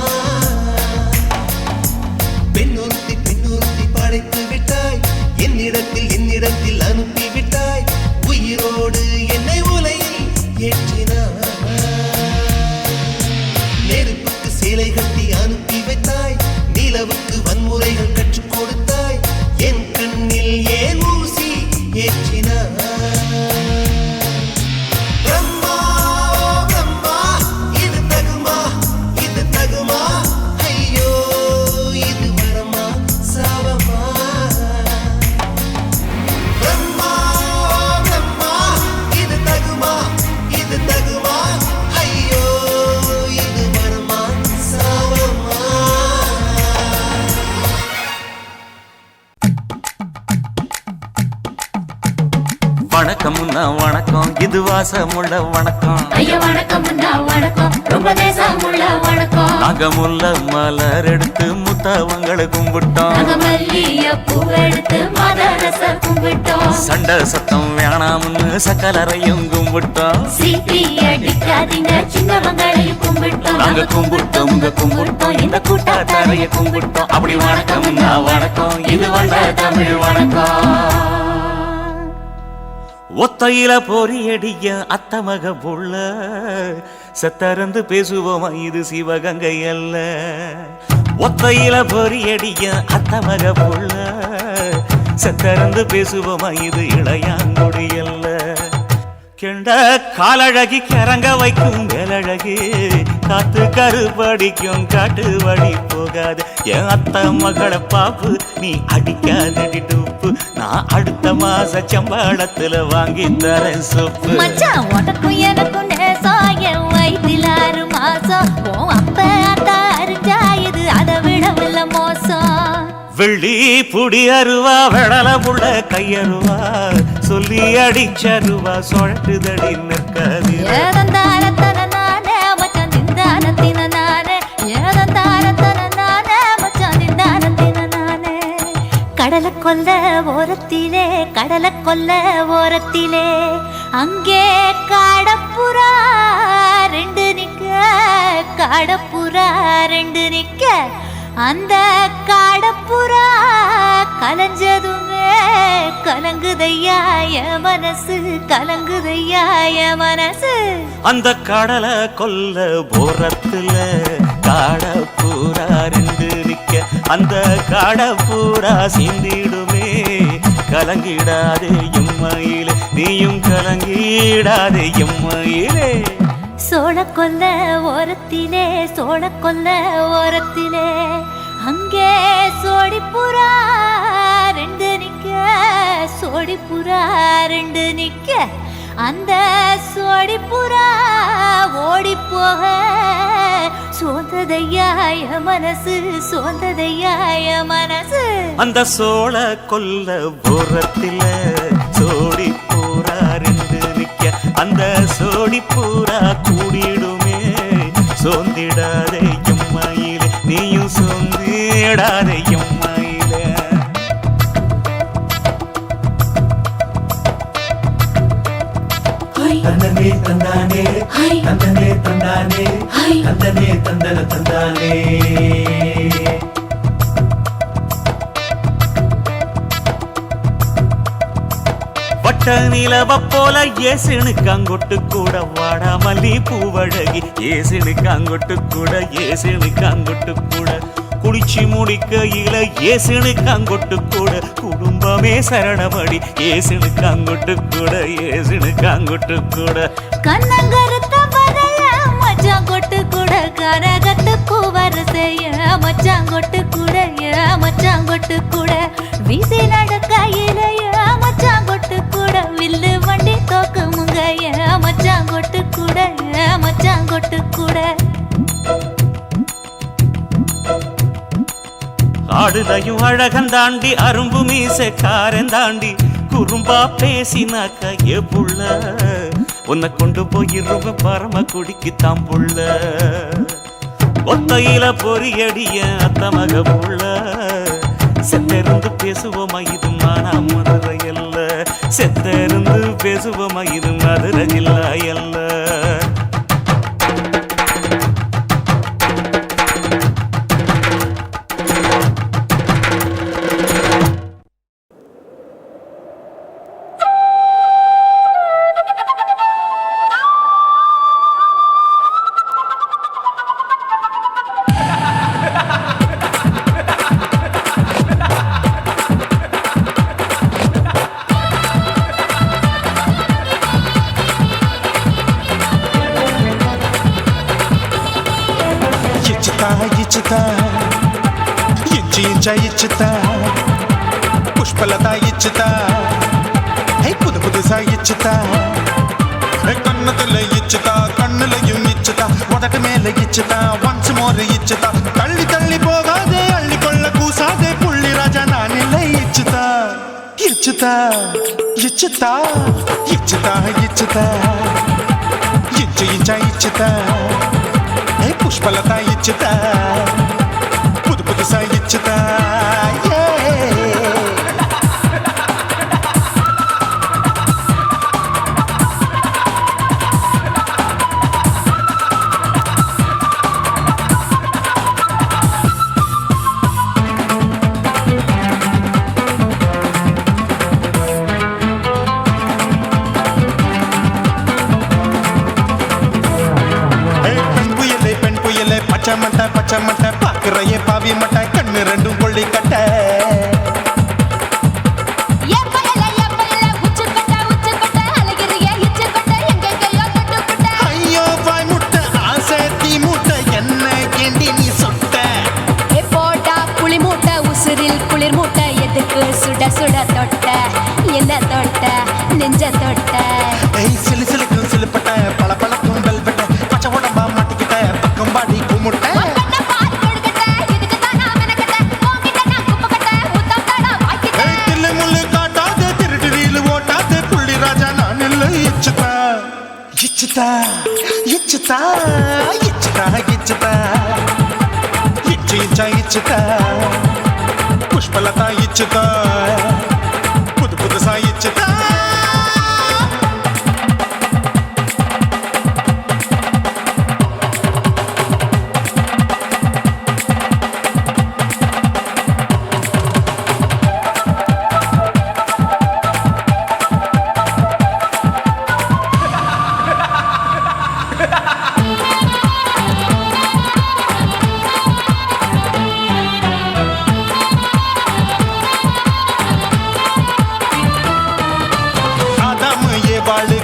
பெண்ணொருத்தி பெண்ணொருத்தி படைத்து விட்டாய் என்னிடத்தில் அனுப்பி விட்டாய் உயிரோடு என்னை உலையில் ஏற்றினாய். நெருப்புக்கு சேலை கட்டி அனுப்பி வைத்தாய் நிலவுக்கு வன்முறைகள் கற்றுக் கொடுத்தாய் என் கண்ணில் ஏன் ஊசி ஏற்றினாய். பிரம்மா பிரம்மா இது தகுமா இது தகுமா ஐயோ இது வரமா சாபமா. பிரம்மா பிரம்மா இது தகுமா ஐயோ இது வரமா சாபமா. வணக்கம்னா வணக்கம் இது வாசமுள்ள வணக்கம். ஐயா வணக்கம் வணக்கம் ரொம்ப தேசமுள்ள வணக்கம். நாங்க முல்ல மலர் எடுத்து முத்தவங்களை கும்பிட்டோம். நாங்க மல்லிய பூவெடுத்து மதரச கும்பிட்டோம். சண்டை சத்தம் வேணாம்னு சக்கலரையும் கும்பிட்டோம். சீட்டி அடிக்காதீங்க சின்னவங்களையும் கும்பிட்டோம். நாங்க கும்பிட்டோம் உங்க கும்பிட்டோம் இந்த கூட்டாத்தாரைய கும்பிட்டோம். அப்படி வணக்கம்னா வணக்கம் இது வந்த தமிழ் வணக்கம். ஒத்தையில பொறியடிய அத்தமக புள்ள செத்தறந்து பேசுவோமா இது சிவகங்கை அல்ல. ஒத்தையில பொறியடிய அத்தமக புள்ள செத்தறந்து பேசுவோமா இது இளையாங்குடி அல்ல. கெண்ட காலழகி கிறங்க வைக்கும் வேலழகி காத்து கருப்படிக்கும் காட்டு வழி போகாது. என் அத்த மகளை பாப்பு நீ அடிக்காதடி டூப்பு. நான் அடுத்த மாச சம்பளத்துல வாங்கி தரேன் சோப்பு. மச்சான் உனக்கும் எனக்கும் நேசம் என் வயிற்றில் 6 மாசம். உன் அப்ப அத்தா அரிஞ்சா இது அதை விடவில்லை மோசம். வெள்ளி புடி அருவா வெடல புள்ள கையருவா சொல்லி அடிச்சருவா சொழட்டுதடி நிற்காது. ஏதந்தாரத்தன நானே மச்சான் திந்தானத்தின நானே. ஏதந்தாரத்தன நானே மச்சான் திந்தானத்தின நானே. கடலை கொல்ல ஓரத்திலே கடலை கொல்ல ஓரத்திலே அங்கே காடப்புறா 2 நிக்க. காடப்புறா 2 நிக்க. அந்த காடப்புறா கலஞ்சதுமே கலங்குதையா என் மனசு கலங்குதையா என் மனசு. அந்த கடலை கொல்ல போரத்துல காடப்பூரா 2 நிக்க. அந்த காடப்பூரா சிந்திடுமே கலங்கிடாதே எம்மையிலே நீயும் கலங்கிடாதே எம்மையிலே. சோழக்கொல்ல ஓரத்திலே சோழக்கொல்ல ஓரத்திலே அங்கே சோடிப்புறா 2 நிக்க. சோடிப்புறா 2 நிக்க. அந்த சோடிப்புறா ஓடி போக சோந்ததையாய மனசு சோந்ததையாய மனசு. அந்த சோழ கொல்ல போரத்தில சோடி பூரா 2 நிக்க. அந்த சோடி பூரா கூடிடுமே சோந்திடாதே எம்மையிலே நீயும் சோந்திடாதே எம்மையிலே. தந்தானே தந்தனே தந்தன தந்தானே. வட்ட நிலவ போல ஏசினுக்காங்கொட்டு கூட வாடா மல்லி பூவழகி ஏசினுக்காங்கொட்டு கூட ஏசினுக்காங்கொட்டு கூட குளிச்சு முடிக்கையில ஏசினுக்காங்கொட்டு கூட குடும்பமே சரணபடி ஏசினுக்காங்கொட்டு கூட ஏசினுக்காங்கொட்டு கூட கண்ணங்கருத்த வரல மச்சாங்கொட்டு கூட கரகத்து பூவரசைய மச்சாங்கொட்டு கூட மச்சாங்கொட்டு கூட வீசி நடக்கையில மச்சாங்கொட்டு கூட வில்லு வண்டி தோக்குமுங்க மச்சாங்கொட்டு கூட மச்சாங்கொட்டு கூட ஆடுதையும் அழகந்தாண்டி அரும்பு மீசக்காரன் தாண்டி குறும்பா பேசினாக்க ஏ புள்ள உன்னை கொண்டு போயிருவ பரம குடிக்கு தாம்புள்ள ஒத்தையில பொறியடிய அத்த மக புள்ள செத்திருந்து பேசுவோமா இது மானா மதுரை அல்ல செத்திருந்து பேசுவோமா இது மதுரை ஜில்லா அல்ல இச்சுதா புஷ்பலதா இச்சுதா புது புதுசா இச்சுதா கண்ணத்துல இச்சுதா கண்ணுலையும் இச்சுதா உதட்டு மேல இச்சுதா ஒன்ஸ் மோர் இச்சுதா தள்ளி தள்ளி போகாதே அள்ளி கொள்ள கூசாதே புள்ளி ராஜா நான் இல்லை இச்சுதா இச்சுதா இச்சுதா இச்சுதா இச்சுதா இச்சு இச்சா இச்சுதா புஷ்பலதா இச்சுதா புது புதுசா இச்சுதா பச்சை மட்டை பாக்குறையே பாவி மட்டை கண்ணு ரெண்டும் கொள்ளி கட்ட ஐயோ பாய் முட்டை ஆசை தீ மூட்டை என்ன கேண்டி நீ சொட்ட போட்டா புளி மூட்டை உசுரில் குளிர் மூட்டை எதுக்கு சுட சுட தொட்ட என்ன தொட்ட நெஞ்ச தொட்ட சிலு சிலுக்கும் சிலுப்பட்ட பல பழக்கும் வெல்வெட்ட பச்சை உடம்பா மாட்டிக்கிட்ட பக்கம் பாடி குமுட்ட இச்சுதா இச்சுதா இச்சுதா இச்சுதா இச்சு இச்சா இச்சுதா புஷ்பலதா இச்சுதா புது புதுசா இச்சுதா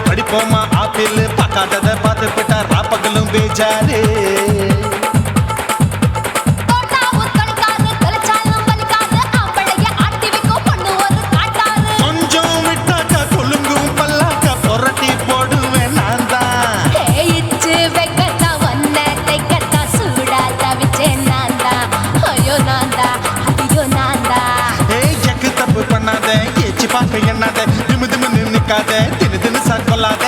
படிப்போமா ஆப்பிள் பார்க்காதத பார்த்து விட்டா ராப்பகலும் பேஜாரு கொஞ்சம் விட்டாக்கா கொலுங்கும் பல்லாக்கா புரட்டி போடுவேன் நான் தான் எக்கு தப்பு பண்ணாத ஏச்சி பார்க்க எண்ணாத திமு திமுன்னு நிக்காத தினு தினு சார் கொள்ளாத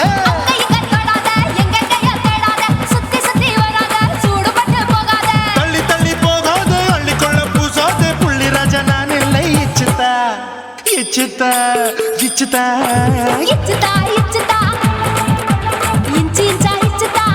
தள்ளி தள்ளி போகாத அள்ளி கொள்ள பூசாத புள்ளி ராஜா நான் இல்லை இச்சுதா இச்சுதா இச்சுதா இச்சுதா இச்சுதா இஞ்சி இஞ்சா இச்சுதா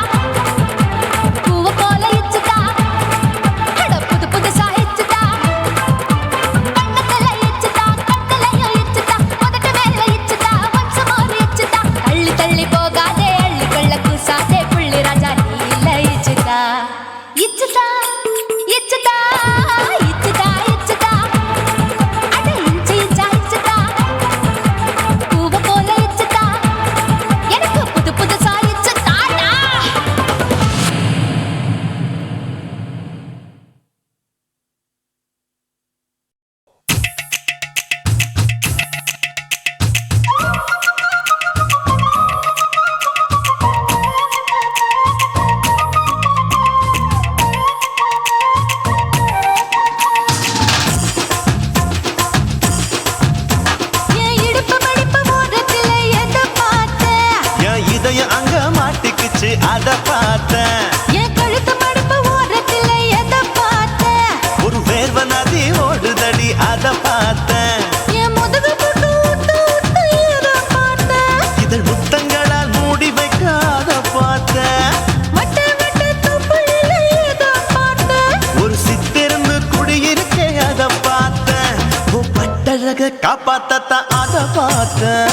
அத பார்த்தேன். என் கழுத்து மடுப்பு ஓரத்துல எதை பார்த்தேன்? ஒரு வேர்வ நதி ஓடுதடி அத பார்த்தேன். என் முதுகு புட்டு ஊத்து ஊத்து எதை பார்த்தேன்? இதழ் முத்தங்களால் மூடி வைக்க அத பார்த்தேன். வட்ட வட்ட தொப்புளில எதை பார்த்தேன்? ஒரு சித்திருந்து குடியிருக்கே அத பார்த்தேன். உன் பட்டழக காப்பாத்தத்தான் அத பார்த்தேன்.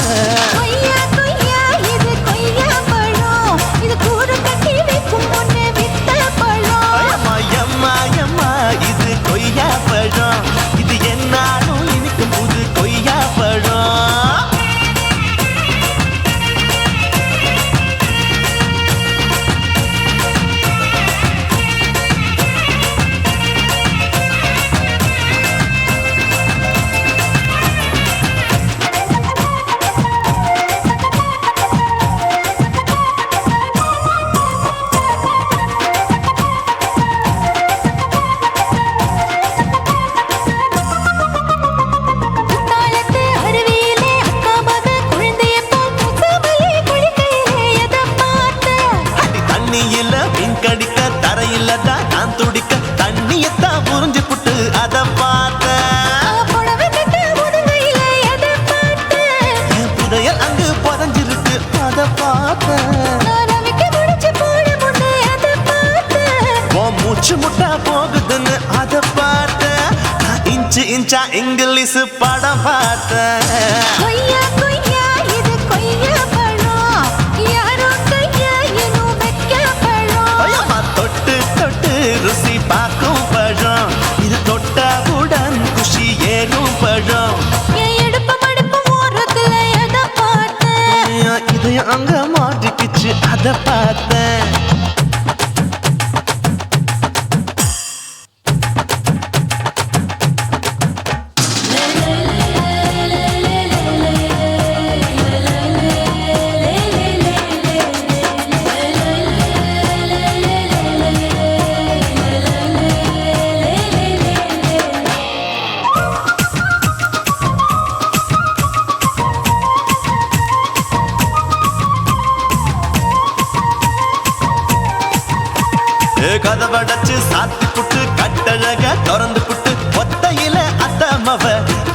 கொய்யா கொய்யா இது கொய்யா பழம், இது கூடு கட்டி வைக்கும் முன்னே வித்த பழம். அம்மா எம்மா எம்மா இது கொய்யா பழம். இது என்னாலும் இனிக்கும் புது கொய்யா பழம். குத்தாலத்து அருவியிலே அக்கா மக குழந்தைய போல் முகமலே குளிக்கையிலே எதை பார்த்தேன்? அடி தண்ணியில மீன் கடிக்க தரையில தான் நான் துடிக்க தண்ணியத்தான் புரிஞ்சு புட்டு அத பார்த்தேன். புடவை கட்ட முதுகையிலே எதை பார்த்தேன்? என் புதையல் அங்கு புதஞ்சிருக்கு அத பார்த்தேன். நான் அவிக்க முடிச்சு போட முன்னே எதை பார்த்தேன்? உன் மூச்சு முட்டா போகுதுன்னு அத பார்த்தேன். நான் இன்ச்சு இன்ச்சா இங்கிலீஷ் படம் பார்த்தேன். கொய்யா கொய்யா இது கொய்யா பழம், யாரோ கையா இன்னும் வைக்க பழம். ஐயம்மா தொட்டு தொட்டு ருசி பார்க்கும் பழம். இது தொட்டவுடன் குஷி ஏறும் பழம். என் இடுப்பு மடுப்பு ஓரத்துல எதை பார்த்தேன்? என் இதயம் அங்க மாட்டிக்கிச்சு அத பார்த்தேன். கதவடைச்சு சாத்தி புட்டு கட்டழக திறந்து புட்டு ஒத்தையில அத்தமவ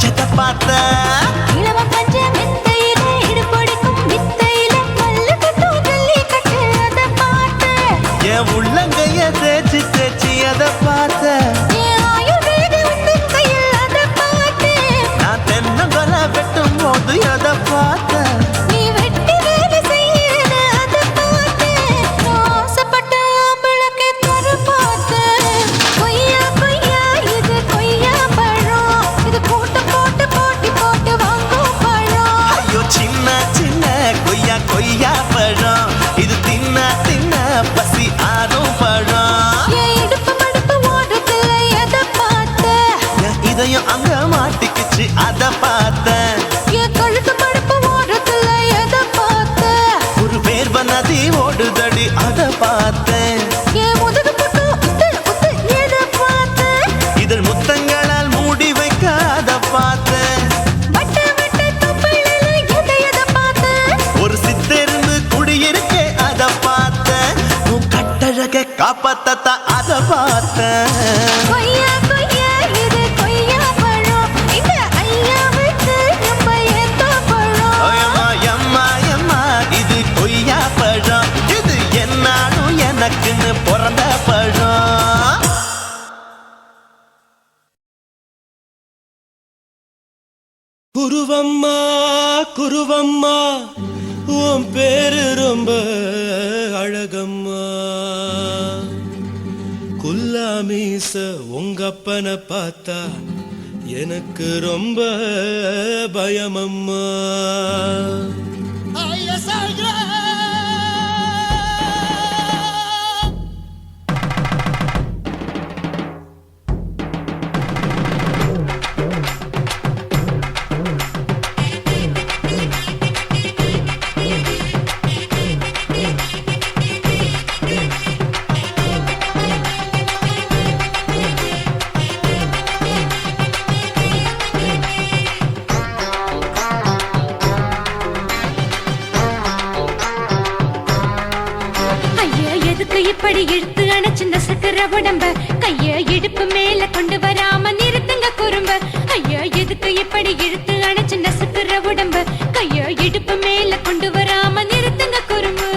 எதை பார்த்தேன். இளம பஞ்ச மெத்தையிலே இடுப்பொடிக்கும் வித்தையிலே மல்லு கட்டும் ஜல்லி கட்டு அதை பார்த்தேன். என் உள்ளங்கைய தேய்ச்சி தேய்ச்சி எதை பார்த்தேன். என் ஆயுர்வேத உந்தன் கையில் அதை பார்த்தேன். நான் தென்னங்கொலை வெட்டும் போது எதை பார்த்தேன். நீ வெட்டி வேலை செய்யறது அதை பார்த்தேன். நான் ஆசைப்பட்ட ஆம்பளுக்கு தர பார்த்தேன். கொய்யா கொய்யா இது கொய்யா பழம், இது கூட்டு போட்டு போட்டி போட்டு வாங்கும் பழம். ஐயோ சின்ன சின்ன கொய்யா கொய்யா பழம். இது தின்ன தின்ன பசி ஆறும் பழம். என் இடுப்பு மடுப்பு ஓரத்துல எதை பார்த்தேன்? என் இதயம் அங்க மாட்டிக்கிச்சு அத பார்த்தேன். என் கழுத்து மடுப்பு ஓரத்துல எதை பார்த்தேன்? ஒரு வேர்வ நதி ஓடுதடி அத பார்த்தேன். என் முதுகு புட்டு உத்து உத்து எதை பார்த்தேன்? இதழ் முத்தங்களால் மூடி வைக்க அத பார்த்தேன். வட்ட வட்ட தொப்புளில எதை பார்த்தேன்? ஒரு சித்திருந்து குடியிருக்கே அத பார்த்தேன். உன் கட்டழக காப்பாத்தத்தான் அத பார்த்தேன். கொய்யா கொய்யா இது கொய்யா பழம், இந்த ஐயாவுக்கு ரொம்ப ஏத்த பழம். ஐயம்மா எம்மா எம்மா இது கொய்யா பழம். இது என்னாலும் எனக்குன்னு பிறந்த பழம். குருவம்மா குருவம்மா உன் பேரு ரொம்ப அழகம்மா. குல்லாமீச உங்க அப்பனை பார்த்தா எனக்கு ரொம்ப பயமம்மா. எதுக்கு இப்படி இழுத்து அணைச்சு நசுக்கிற உடம்ப கைய இடுப்பு மேல கொண்டு வராம நிறுத்துங்க குறும்ப ஐயா எதுக்கு இப்படி இழுத்து அணைச்சு நசுக்கிற உடம்ப கைய இடுப்பு மேல கொண்டு வராம நிறுத்துங்க குறும்பு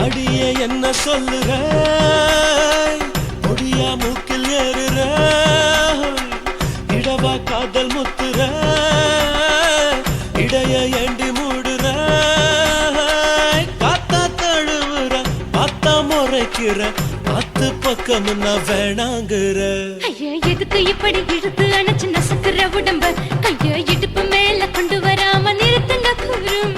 அடியே என்ன சொல்லுற முடியா மூக்கில் ஏறுற இடவா காதல் முத்துற இடைய ஏண்டி மூடுற காத்தா தழுவுற பார்த்தா முறைக்கிற பத்து பக்கம் நான் வேணாங்குற ஐயா எதுக்கு இப்படி இழுத்து அணைச்சு நசுக்கிற உடம்ப கைய இடுப்பு மேல கொண்டு வராம நிறுத்துங்க குறும்ப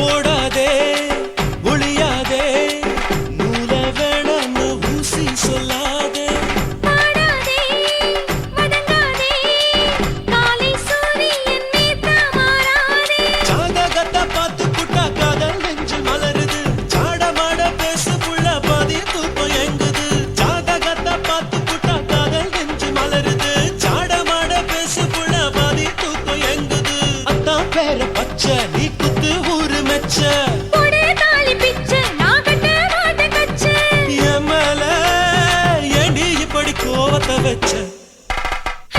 ஓடாதே ஒளியாதே நூல வேணான்னு ஊசி சொல்லாதே பாடாதே வதங்காதே காலை சூரியன் மீத மாறாதே ஜாதகத்தை பார்த்து புட்டா காதல் நெஞ்சு மலருது சாடமாட பேசு புள்ள பாதி தூக்கம் எங்குது ஜாதகத்தை பார்த்து புட்டா காதல் நெஞ்சு மலருது சாடமாட பேசு புள்ள பாதி தூக்கம் எங்குது அத்தான் பேர பச்சை நீ குத்து ஊரு மெச்ச போடே தாலி பிச்சை நான் கட்ட மாட்ட கச்சை என் மேல ஏண்டி இப்படி கோவத்தை வச்ச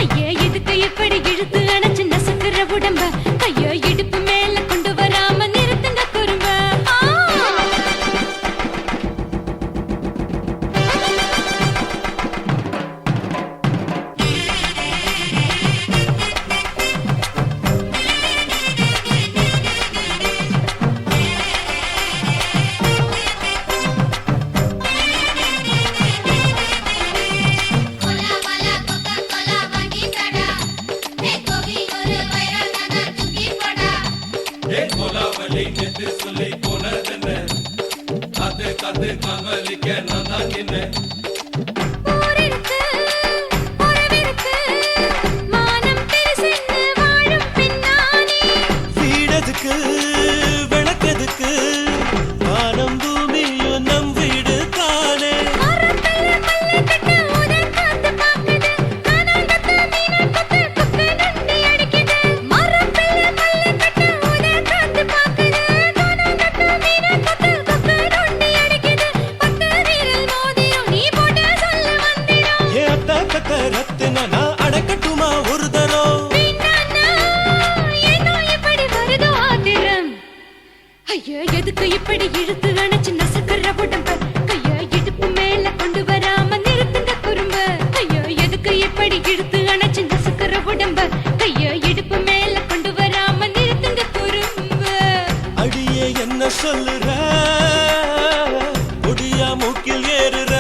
ஐயா எதுக்கு இப்படி இழுத்து அணைச்சு நசுக்கிற உடம்ப கைய இடுப்பு மேல கொண்டு வராம நிறுத்துங்க குறும்ப ஊரிருக்கு உறவிருக்கு மானம் பெருசென்னு வாழும் பின்னானே வீடதுக்கு விளக்கதுக்கு வானம் பூமியும் நம் வீடு தானே மரத்துல மல்லி கட்டு உதன் காத்து பாக்குது கானாங்கத்து மீனாங்கத்து குக்கு நண்டி அடிக்குது மரத்துல மல்லி கட்டு உதன் காத்து பாக்குது கானாங்கத்து மீனாங்கத்து குக்கு நண்டி அடிக்குது பத்து வீரல் மோதியும் நீ போட்ட சொல்ல வந்திடும் ஏ அத்த கத்த ரத்தின நான் அடக்கட்டுமா ஒரு தரம் வீணானா ஏனோ இப்படி வருதோ ஆத்திரம் ஐயா எதுக்கு இப்படி இழுத்து அணைச்சு நசுக்கிற உடம்ப கைய இடுப்பு மேல கொண்டு வராம நிறுத்துங்க குறும்ப ஐயா எதுக்கு இப்படி இழுத்து அணைச்சு நசுக்கிற உடம்ப கைய இடுப்பு மேல கொண்டு வராம நிறுத்துங்க குறும்ப அடியே என்ன சொல்லுற முடியா மூக்கில் ஏறுற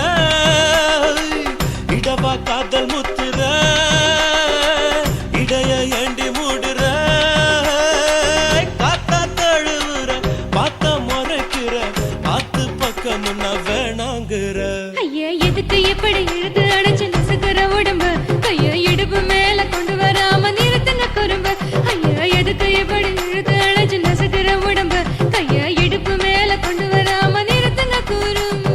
இடவா காதல் முத்துற இடைய ஏண்டி மூடுற காத்தா தழுவுற பார்த்தா முறைக்கிற பார்த்து பக்கம் நான் வேணாங்குற ஐயா எதுக்கு இப்படி இழுத்து அணைச்சு நசுக்கிற உடம்ப கைய இடுப்பு மேல கொண்டு வராம நிறுத்துங்க குறும்ப ஐயா எதுக்கு இப்படி இழுத்து அணைச்சு நசுக்கிற உடம்ப கைய இடுப்பு மேல கொண்டு வராம நிறுத்துங்க குறும்ப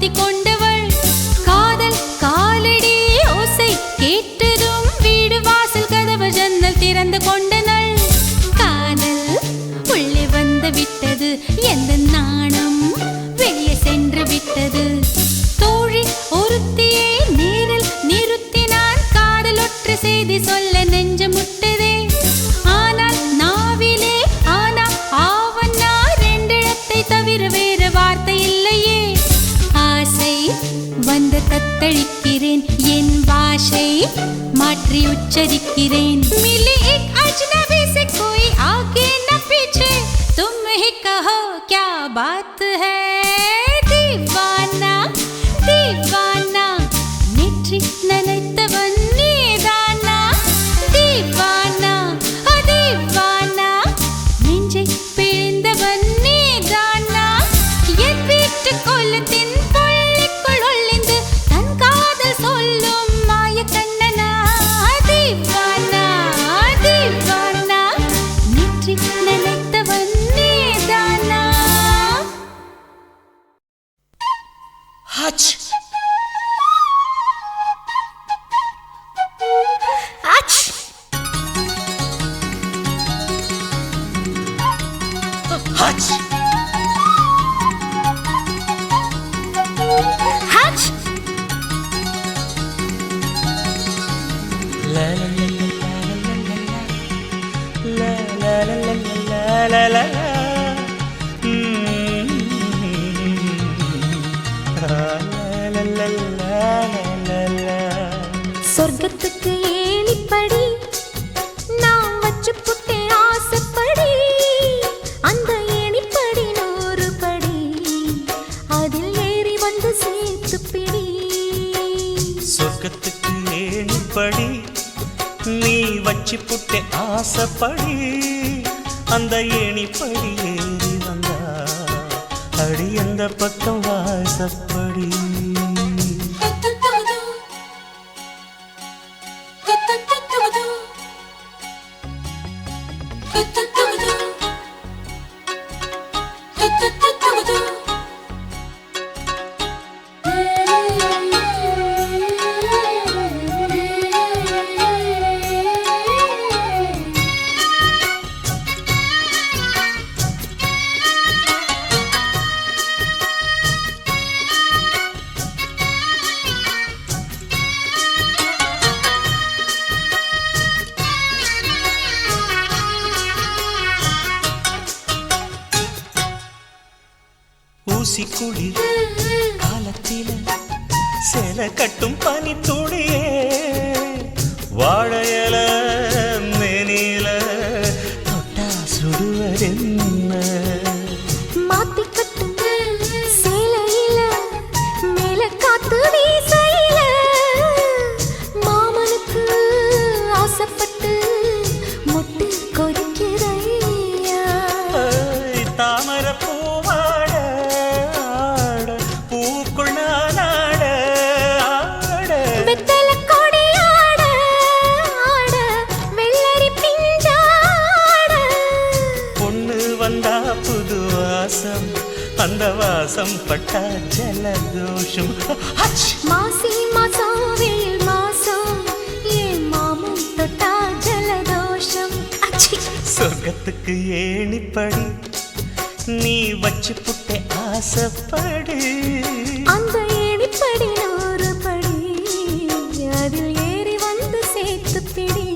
பொருத்தி கொண்டவள் காதல் காலடி ஓசை கேட்டதும் வீடு வாசல் கதவு ஜன்னல் திறந்து கொண்டனள் காதல் உள்ளே வந்து விட்டது எந்த நாணம் வெளியே சென்று விட்டது தோழி ஒருத்தியை நேரில் நிறுத்தினான் காதல் ஒற்று செய்தி சொல்ல நெஞ்சு முட்டதே ஆனால் நாவிலே ஆனா ஆவன்னா ரெண்டிடத்தை தவிர வேறு வார்த்தை இல்லையே ஆசை வந்து தத்தளிக்கிறேன் என் பாஷை மாற்றி உச்சரிக்கிறேன் मिली एक अजनबी से कोई आगे न पीछे तुम ही कहो क्या बात है दीवाना दीवाना नेற்றி நினைத்தவன் நீதானா दीवाना दीवाना நெஞ்சை பிழிந்தவன் நீதானா என் வீட்டு கொல்லத்தின் பள்ளிக்குள் ஒளிந்து தன் காதல் சொல்லும் மாய கண்ணனா दीवाना दीवाना நேற்றி நினைத்தவன் நீதானா ஹச் அச் ஹச் ஹச் சொர்க்கத்துக்கு ஏணிப்படி நான் வச்சு புட்டேன் ஆசைப்படி அந்த ஏணிப்படி 100 படி அதில் ஏறி வந்து சேர்த்து பிடி சொர்க்கத்துக்கு ஏணிப்படி நீ வச்சு புட்டே ஆசைப்படி அந்த ஏணிப்படி ஏறி வந்தா அடி அந்த பக்கம் வாசப்படி ஊசி குளிர் காலத்தில சேல கட்டும் பனி துளியே வாழையல மேனில தொட்டா சுடுவதென்ன மாத்தி கட்டும் சேலையில மேல காத்து வீசையில மாமனுக்கு ஆசைப்பட்டு முட்டு கொதிக்கிறையா தாமர பூவாட ஆட பூக்குள் நானாட ஆட வெத்தல கொடியாட ஆட வெள்ளரி பிஞ்சாட பொண்ணு வந்தா புது வாசம் அந்த வாசம் பட்டா ஜலதோஷம் ஹச்! மாசி மாசம் வெயில் மாசம் ஏன் மாமன் தொட்டா ஜலதோஷம் அச்சி சொர்க்கத்துக்கு ஏணிப்படி நீ வச்சு புட்டே ஆசைப்படி அந்த ஏணிப்படி 100 படி அதில் ஏறி வந்து சேர்த்து பிடி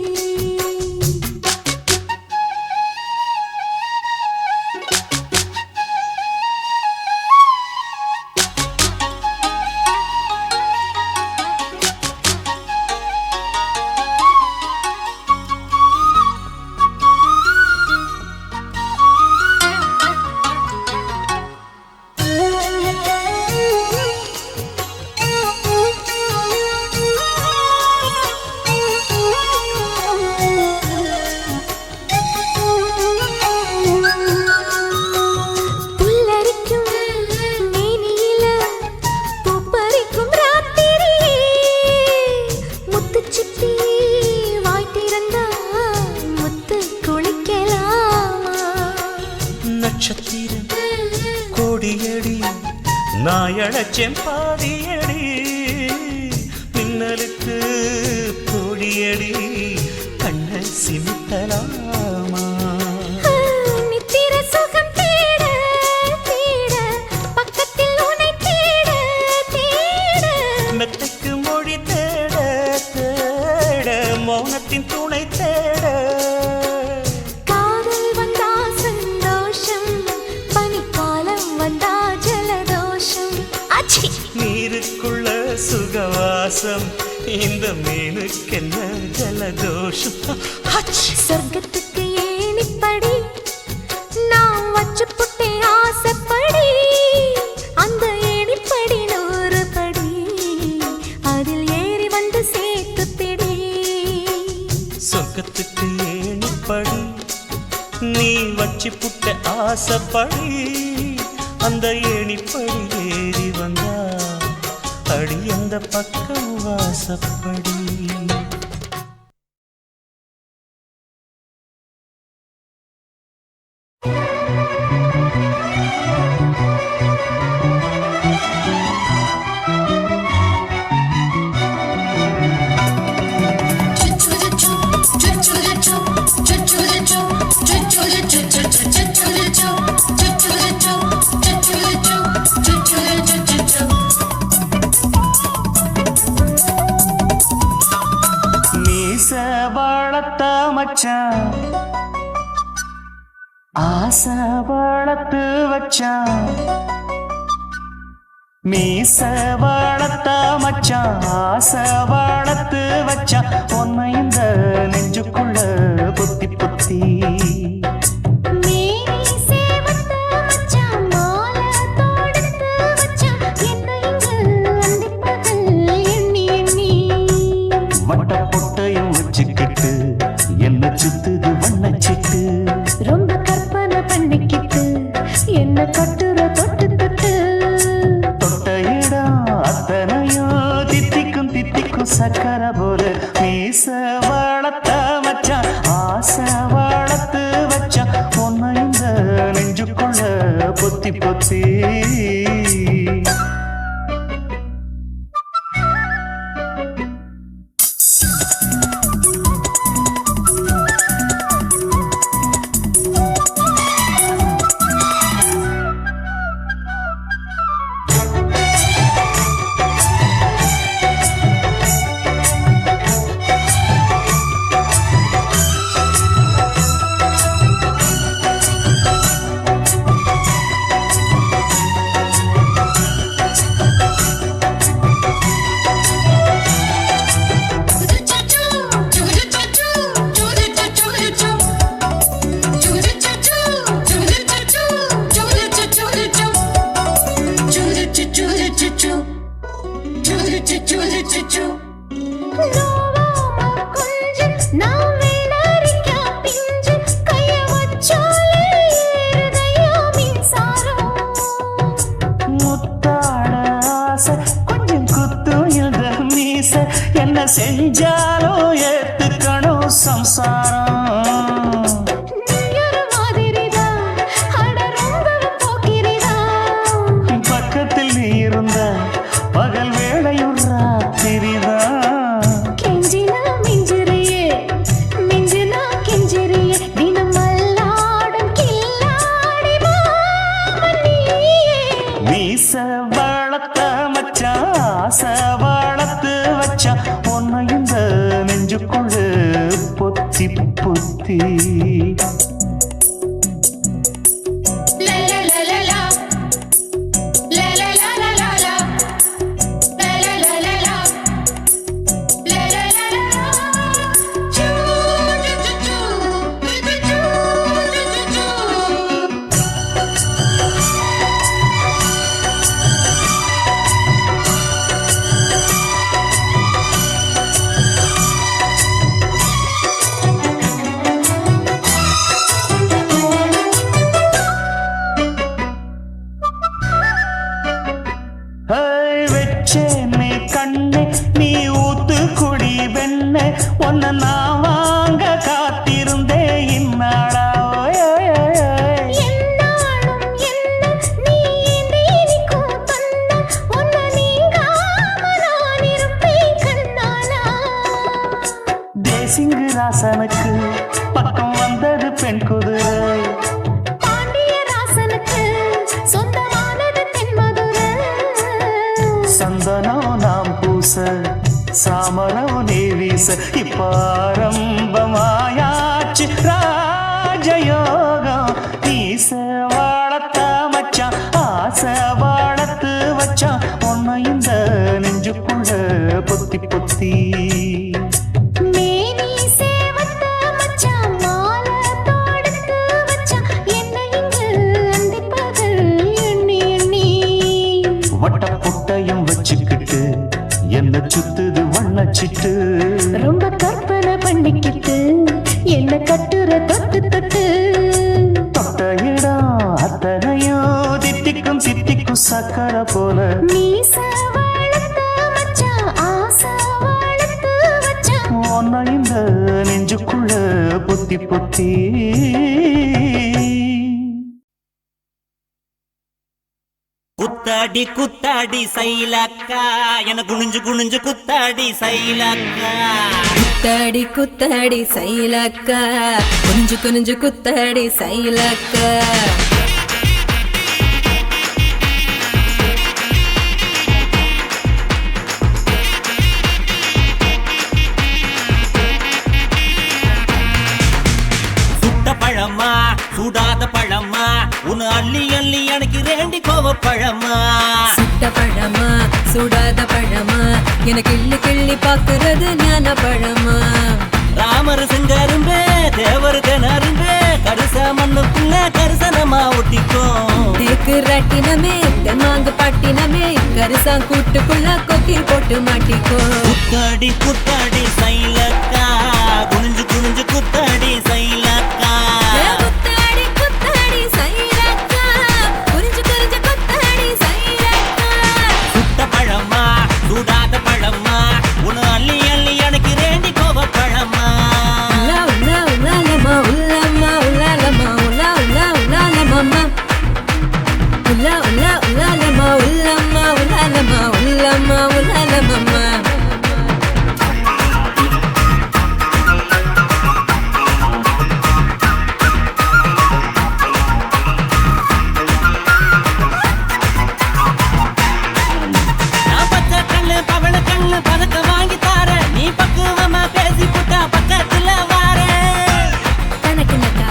செம்பாடியடி மின்னலுக்கு தோழியடி கண்ண சிமிட்டலாமா நித்திர சுகம் தேட தேட பக்கத்தில் உன்னை தேட தேட மெத்தைக்கு மொழி தேட தேட மௌனத்தின் துணை தேட காதல் வந்தா சந்தோஷம் பனிக்காலம் வந்தா ஜலதோஷம் அச்சி நீருக்குள்ள சுகவாசம் இந்த மீனுக்கென்ன ஜலதோஷம் சொர்க்கத்துக்கு ஏணிப்படி நான் வச்சு புட்டே ஆசைப்படி அந்த ஏணிப்படி 100 படி அதில் ஏறி வந்து சேர்த்து பிடி சொர்க்கத்துக்கு ஏணிப்படி நீ வச்சு புட்ட ஆசைப்படி அந்த ஏணிப்படி ஏறி வந்தா அடி அந்த பக்கம் வாசப்படி வளர்த்த மச்சான் ஆசை வளர்த்து வச்சான் மீச வளர்த்த மச்சான் ஆசை வளர்த்து வச்சான் உன்னை இந்த நெஞ்சுக்குள்ள பொத்தி பொத்தி வட்ட பொட்டையும் வச்சுக்கிட்டு என்ன சுத்துது வண்ணச்சிட்டு ரொம்ப கற்பனை பண்ணிக்கிட்டு என்ன கட்டுற தொட்டு தொட்டு தொட்ட இடம் அத்தனையும் தித்திக்கும் தித்திக்கும் சக்கர போல மீச வளர்த்த மச்சான் ஆசை வளர்த்து வச்சான் உன்னை இந்த நெஞ்சுக்குள்ள பொத்தி பொத்தி என்ன செஞ்சாலும் ஏத்துக்கணும் சம்சாரம் பக்கத்தில் நீ இருந்த பகல் வேளையும் ராத்திரிதான் கெஞ்சினா மிஞ்சிரியே மிஞ்சினா கெஞ்சிரியே தினம் மல்லாடும் கில்லாடி மாமணியே மீச வளர்த்த மச்சான் ஆசை வளர்த்து வச்சா உன்னை இந்த நெஞ்சுக்குள்ள பொத்தி பொத்தி வெச்சேனே கண்ணே நீ ஊத்து குடி வெண்ணே உன்னை நான் வாங்க காத்திருந்தே இந்நாளா என்னாலும் என்ன நீ நீக்கும் தந்த உன் ராசனுக்கு பக்கம் வந்தது பெண் குதிரை பாண்டிய ராசனுக்கு சொந்தமானது தென்மதுரை சந்தனம் நாம் பூச சாமரம் நீ வீச இப்ப ஆரம்பமாயாச்சு ராஜயோகம் ஈச வாழத்த மச்சான் ஆசை வாழத்து வச்சான் உன்னை இந்த நெஞ்சுக்குள்ள பொத்தி பொத்தி மேனி சேவத்த மச்சான் மாலை தோடுத்து வச்சான் என்னை இங்கு அண்டிப்பகல் எண்ணி எண்ணி வட்ட புட்டையும் வச்சுக்கிட்டு என்ன சுத்துது வண்ணச்சிட்டு ரொம்ப கற்பனை பண்ணிக்கிட்டு என்ன கட்டுற தொட்டு தொட்டு தொட்ட இடம் அத்தனையோ தித்திக்கும் தித்திக்கும் சக்கரை போல மீச வளர்த்த மச்சான் ஆசை வளர்த்து வச்சான் உன்னை இந்த நெஞ்சுக்குள்ள பொத்தி பொத்தி குத்தாடி குத்தாடி சைலக்கா என குனிஞ்சு குனிஞ்சு குத்தாடி சைலக்கா குத்தாடி குத்தாடி சைலக்கா குனிஞ்சு குனிஞ்சு குத்தாடி சைலக்கா சுட்ட பழமா சுடாத பழமா உன்னு அள்ளி அள்ளி எனக்கு ரெண்டி கோவ பழமா சுட்ட பழமா சுடாத பழமா எனக்கு கிள்ளி கிள்ளி பாக்குறது ஞான பழமா ராமர் செங்கரும்பே தேவர் கிணறும்பே கரிச மண்ணுக்குள்ள கரிசனமா ஒட்டிக்கும் தேக்கு ராட்டினமே தெம்மாங்கு பாட்டினமே கரிசா கூட்டுக்குள்ள கொக்கி போட்டு மாட்டிக்கோ குத்தாடி குத்தாடி சைலக்கா குனிஞ்சு குனிஞ்சு குத்தாடி சைலக்கா குத்தாடி குத்தாடி சைலக்கா குறிஞ்சு குறிஞ்சு குத்தாடி சைலக்கா சுட்ட பழமா சுடாத பழமா உன்னு அள்ளி அள்ளி எனக்கு ரெண்டி கோவ பழமா உலா உலா உலாலமா உலாமா உலாலமா உலா உலா உலாலமா உலா உலா உலாலமா உலாமா உலாலமா உலாமா உலாலமா நான் பச்சை கண்ணு பவள கண்ணு பதக்க வாங்கி தார நீ பக்குவமா பேசி புட்டா பக்கத்துல வார கணக்குனக்கா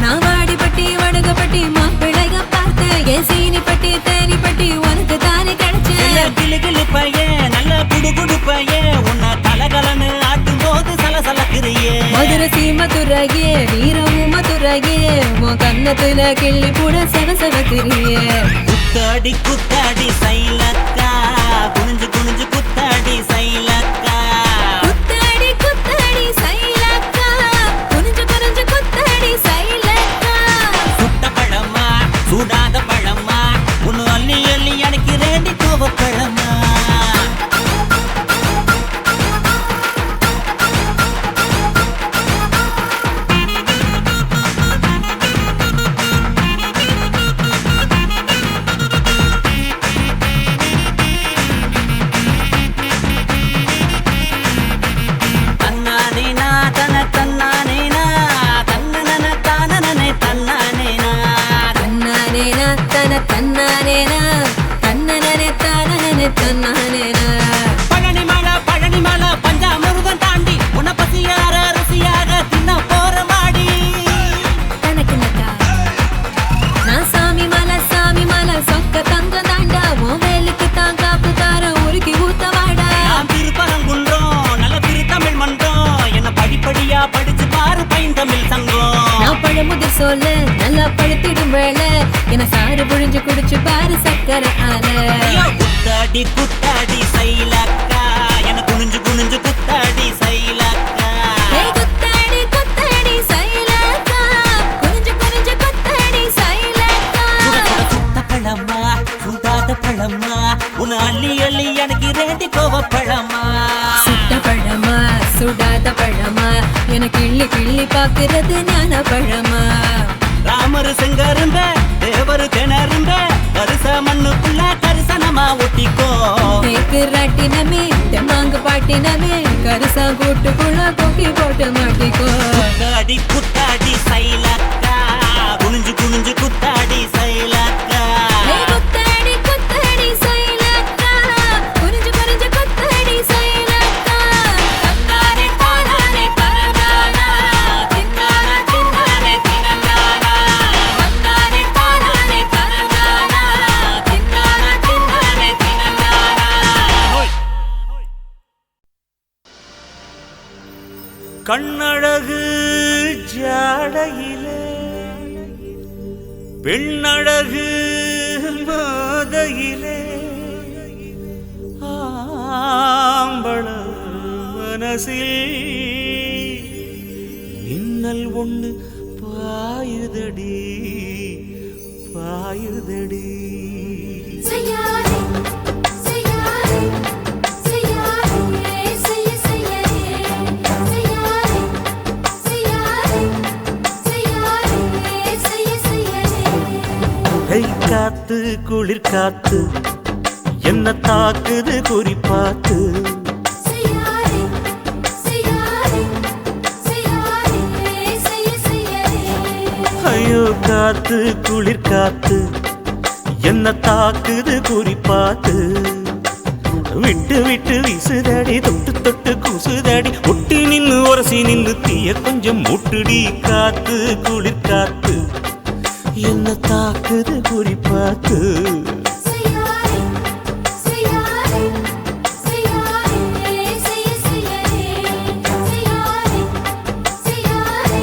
நான் வாடிப்பட்டி வடுகப்பட்டி மாப்பிள்ளைக பார்த்தேன் என் சீனி பட்டி தேனி பட்டி உனக்கு தானே கிடைச்சேன் கிளி கிளி பையன் நல்ல குடு குடு பையன் உன்னை கலகலன்னு ஆட்டும் போது சலசலக்கிறியே மதுரை சீமதுரையே வீரமும் மதுரையே உன் கண்ணத்துல கிள்ளி கூட சவசவக்கிறியே குத்தாடி குத்தாடி சைலக்கா குனிஞ்சு குனிஞ்சு குத்தாடி சைலக்கா குத்தாடி குத்தாடி சைலக்கா குனிஞ்சு குனிஞ்சு குத்தாடி சைலக்கா சுட்ட பழமா சுடாத பழமா உன்னு அள்ளி அள்ளி எனக்கு ரெண்டி கோவ பழமா தன்னானேனா தன தன்னானேனா தன்னன தானனனே தன்னானேனா தன்னானேனா தன தன்னானேனா தன்னனனே தானனனே தன்னானேனா பழனி மலை பஞ்சாமிருதம் தாண்டி உன்னை பசியார ருசியாக தின்ன போற மாடி கணக்குனக்கா நான் சாமி மலை சொக்க தங்கம் தாண்டா உன் வேலுக்கு தான் காப்பு தார உருக்கி ஊத்தவாடா நான் திருப்பரங்குன்றம் நல்ல திருத்தமிழ் மன்றம் என்ன படிப்படியா படிச்சு பாரு பைந்தமிழ் சங்கம் நான் பழமுதிர் சொல்ல நல்லா பழுத்திடும் வேளை என சாறு புழிஞ்சு குடிச்சு பாரு சக்கரை ஐயோ, ஆல குத்தாடி குத்தாடி சைலக்கா என குனிஞ்சு குனிஞ்சு குத்தாடி சைலக்கா ஏய் குத்தாடி குத்தாடி சைலக்கா குனிஞ்சு குனிஞ்சு குத்தாடி சைலக்கா சுட்ட பழமா சுடாத பழமா உன்னை அள்ளி அள்ளி எனக்கு ரெண்டி கோவ பழமா சுட்ட பழமா சுடாத பழமா எனக்கு கிள்ளி கிள்ளி பாக்குறது ஞான பழமா ராமர் செங்கரும்ப தேவர் திணறும்ப கரிச மண்ணுக்குள்ள கரிசனமா ஒட்டிக்கோ தேக்கு ராட்டினமே தெம்மாங்கு பட்டினமே கருசா கூட்டுக்குள்ள கொக்கி போட்டு மாட்டிக்கோ. குத்தாடி குத்தாடி சைலக்கா குனிஞ்சு குனிஞ்சு குத்தாடி சைலக்கா. குத்தாடி குத்தாடி சைலக்கா குனிஞ்சு குனிஞ்சு குத்தாடி சைலக்கா. தந்தானே தானானே தரதானா தின்னானா தின்னானே தினந்தானா. தந்தானே தானானே தரதானா தின்னானா தின்னானே தினந்தானா. கண்ணழகு ஜாடையிலே பெண்ணழகு மாதையிலே ஆம்பள மனசில் மின்னல் ஒண்ணு பாயுதடி பாயுதடி. செய்யாதே செய்யாதே செய்யாதே செய்ய செய்யாதே செய்யாதே செய்யாதே செய்யாதே செய்ய செய்யாதே. கை காத்து குளிர் காத்து என்ன தாக்குது குறிப்பாத்து. செய்யாதே செய்யாதே செய்யாதே செய்ய செய்யாதே. ஐயோ காத்து குளிர் காத்து என்ன தாக்குது குறிப்பாத்து. விட்டு விட்டு வீசுதடி தொட்டு தொட்டு கூசுதடி ஒட்டி நின்னு உரசி நின்னு தீய கொஞ்சம் மூட்டுடி. காத்து குளிர் காத்து என்ன தாக்குது குறிப்பாத்து. செய்யாதே செய்யாதே செய்யாதே செய்ய செய்யாதே செய்யாதே செய்யாதே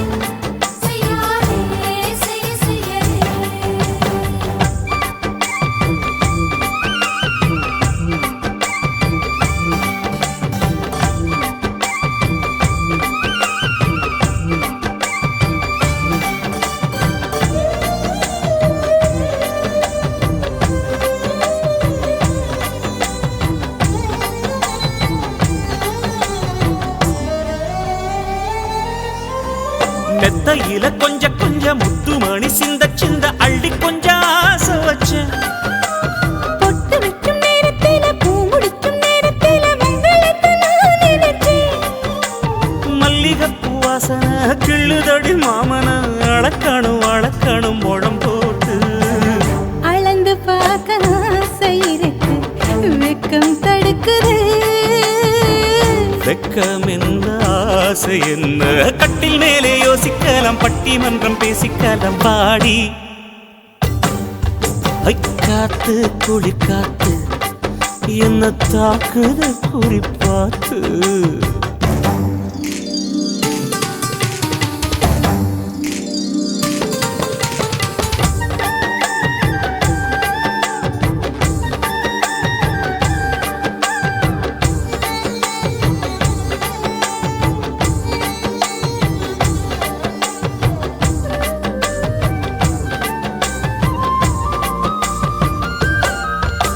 செய்யாதே செய்ய செய்யாதே. மெத்தையில கொஞ்ச கொஞ்ச முத்துமணி சிந்த சிந்த அள்ளி கொஞ்சம் ஆசை வச்சேன். பொட்டு வைக்கும் நேரத்தில பூ முடிக்கும் நேரத்தில மங்களத்தை நான் நினைச்சேன். மல்லிகைப்பூ வாசனை கிள்ளுதடி மாமன அளக்கணும் அளக்கணும் முழம் போட்டு. அளந்து பார்க்க ஆசை இருக்கு வெக்கம் தடுக்குது. வெக்கம் என்ன ஆசை என்ன கட்டில் மேலே யோசிக்கலாம் பட்டிமன்றம் பேசிக்கலாம் பாடி. காத்து குளிர் காத்து என்ன தாக்குது குறிப்பாத்து.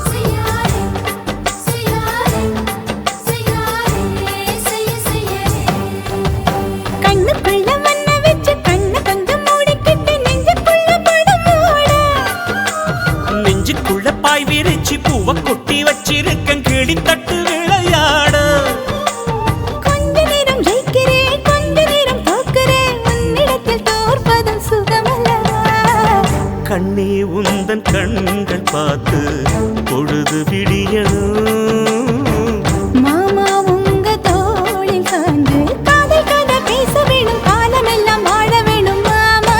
செய்யாதே செய்யாதே செய்யாதே செய்ய செய்யாதே. கண்ணுக்குள்ள மண்ண வச்சு கண்ணு கொஞ்சம் மூடிக்கிட்டு நெஞ்சுக்குள்ள படம் மூட. நெஞ்சுக்குள்ள பாய் விரிச்சு பூவை கொட்டி வச்சிருக்கேன் கிளி தட்டு விளையாட. கொஞ்ச நேரம் ஜெயிக்கிறேன் கொஞ்ச நேரம் தோக்குறேன் உன்னிடத்தில் தோற்பதும் சுகமல்லவா. கண்ணே உந்தன் கண்கள் பார்த்து பொழுது விடியணும். மாமா உங்க தோளில் சாய்ந்து காதல் கதை பேச வேணும் காலமெல்லாம் வாழ வேணும் மாமா.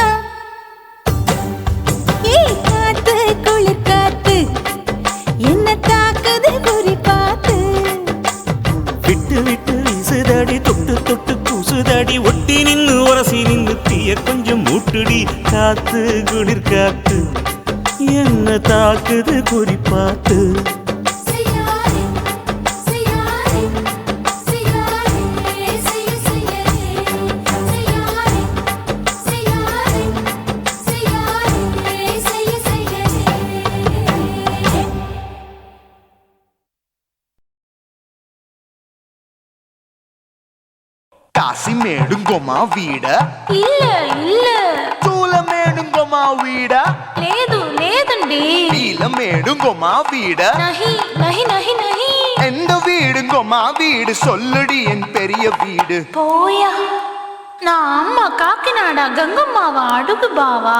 ஏ காத்து குளிர் காத்து என்ன தாக்குது குறி பார்த்து. விட்டு விட்டு வீசுதடி தொட்டு தொட்டு கூசுதடி ஒட்டி நின்னு உரசி நின்னு தீய கொஞ்சம் மூட்டுடி. காத்து குளிர் காத்து என்ன தாக்குது குறிப்பாத்து. செய்யாதே செய்யாதே செய்யாதே செய்ய செய்யாதே செய்யாதே செய்யாதே செய்யாதே செய்ய செய்யாதே. కాశీమేడుంగోమా వీడ இல்ல இல்ல తూలమేడుంగోమా వీడ లేదు లేదండి. నీలమేడుంగోమా వీడ నహి నహి నహి నహి ఎండ వీడుంగోమా எங்கம்மா வீடு சொல்லுடி என் பெரிய வீடு. போயா, நான் அம்மா காக்கிநாடா கங்கம்மாவா அடுகு பாவா.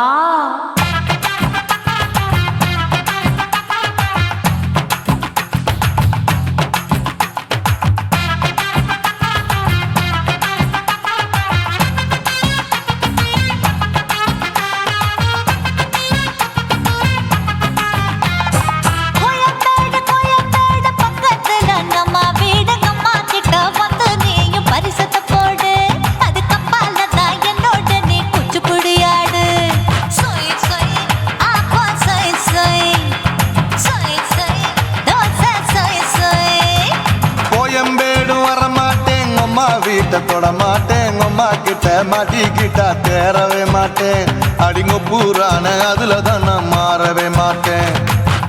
வீட்டை தொட மாட்டேன், அம்மா கிட்ட மாட்டிக்கிட்டா தேரவே மாட்டேன். அடிங்க பூரான அதுல தான் நான் மாறவே மாட்டேன்.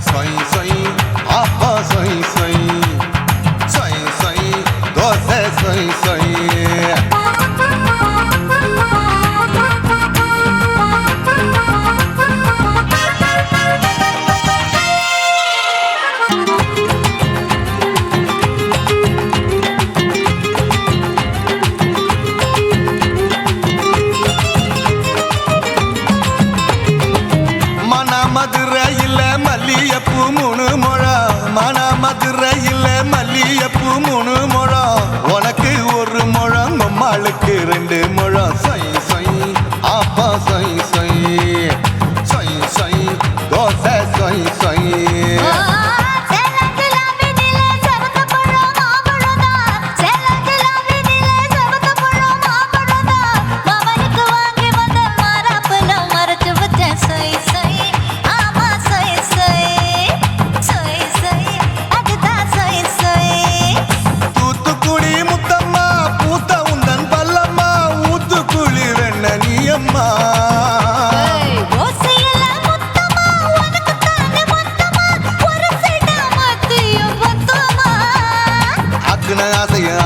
சொய் சொய் அப்பா சொய் சொய் சொய் சொய் தோசை சொய் சொய். மதுரையில் மல்லியப்பூ 3 முழம், மன மதுரையில் மல்லியப்பூ 3 முழம். உனக்கு 1 முழம், அம்மாளுக்கு 2 முழம். சொய் சொய் அப்பா சொய் சொய் சொய் சொய் தோசை சொய் சொய்.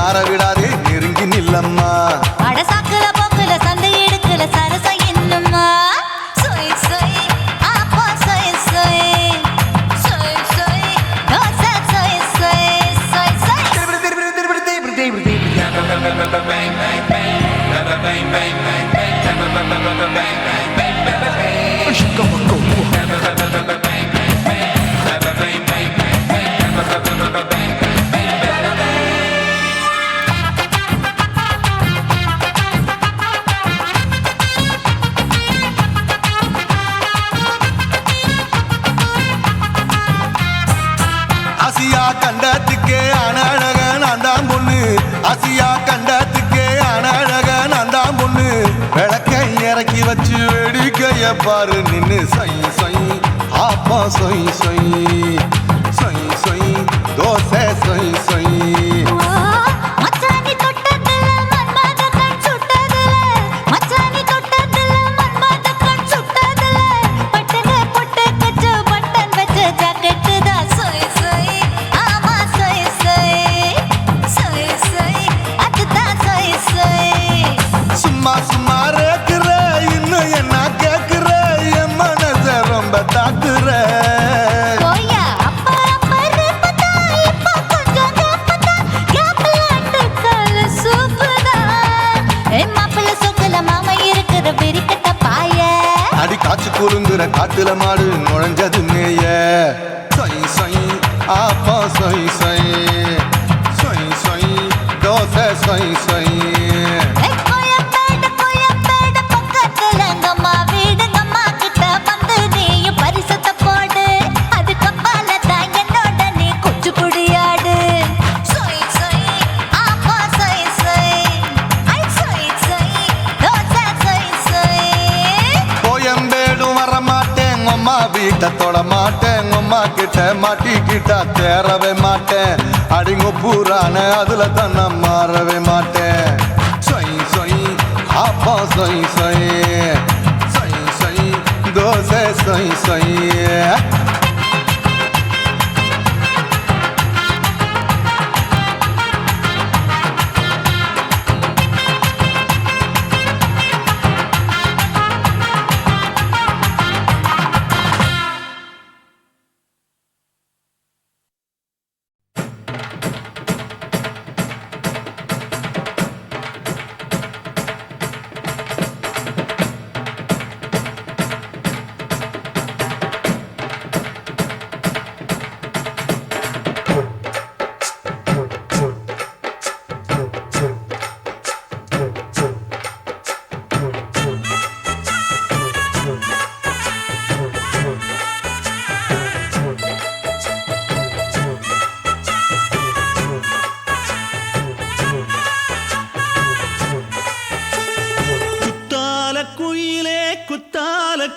ஆற விடாதே நெருங்கி நில்லம்மா. அடசாக்குல போக்குல சந்தை எடுக்கல சரச என்னம்மா. சொய் சொய் அப்பா சொய் சொய் சொய் சொய் தோசை சொய் சொய் சொய் சொய். கண்டத்துக்கே அனழக நான் தான் பொண்ணு, ஆசியா கண்டத்துக்கே அனழக நான் தான் பொண்ணு. விளக்கை இறக்கி வச்சு வேடிக்கைய பாரு நின்னு. சொய் சொய் அப்பா சொய் சொய் சொய் சொய் தோசை சொய் சொய். சும்மா ரேக்குற இன்னும் என்ன கேக்குற, என் மனச ரொம்ப தாக்குற. அடி காய்ச்சி குறுங்குற காட்டுல மாடு நுழைஞ்சது மேய. சொய் சொய் அப்பா சொய் சொய் சொய் சொய் தோசை சொய் சொய். வீட்டை தொட மாட்டேன், அம்மா கிட்ட மாட்டிக்கிட்டா தேரவே மாட்டேன். அடிங்க பூரான அதுல தான் நான் மாறவே மாட்டேன். சொய் சொய் அப்பா சொய் சொய் சொய் சொய் தோசை சொய் சொய்.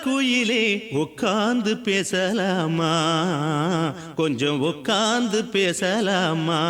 குயிலே உட்கார்ந்து பேசலாமா கொஞ்சம் உட்கார்ந்து பேசலாமா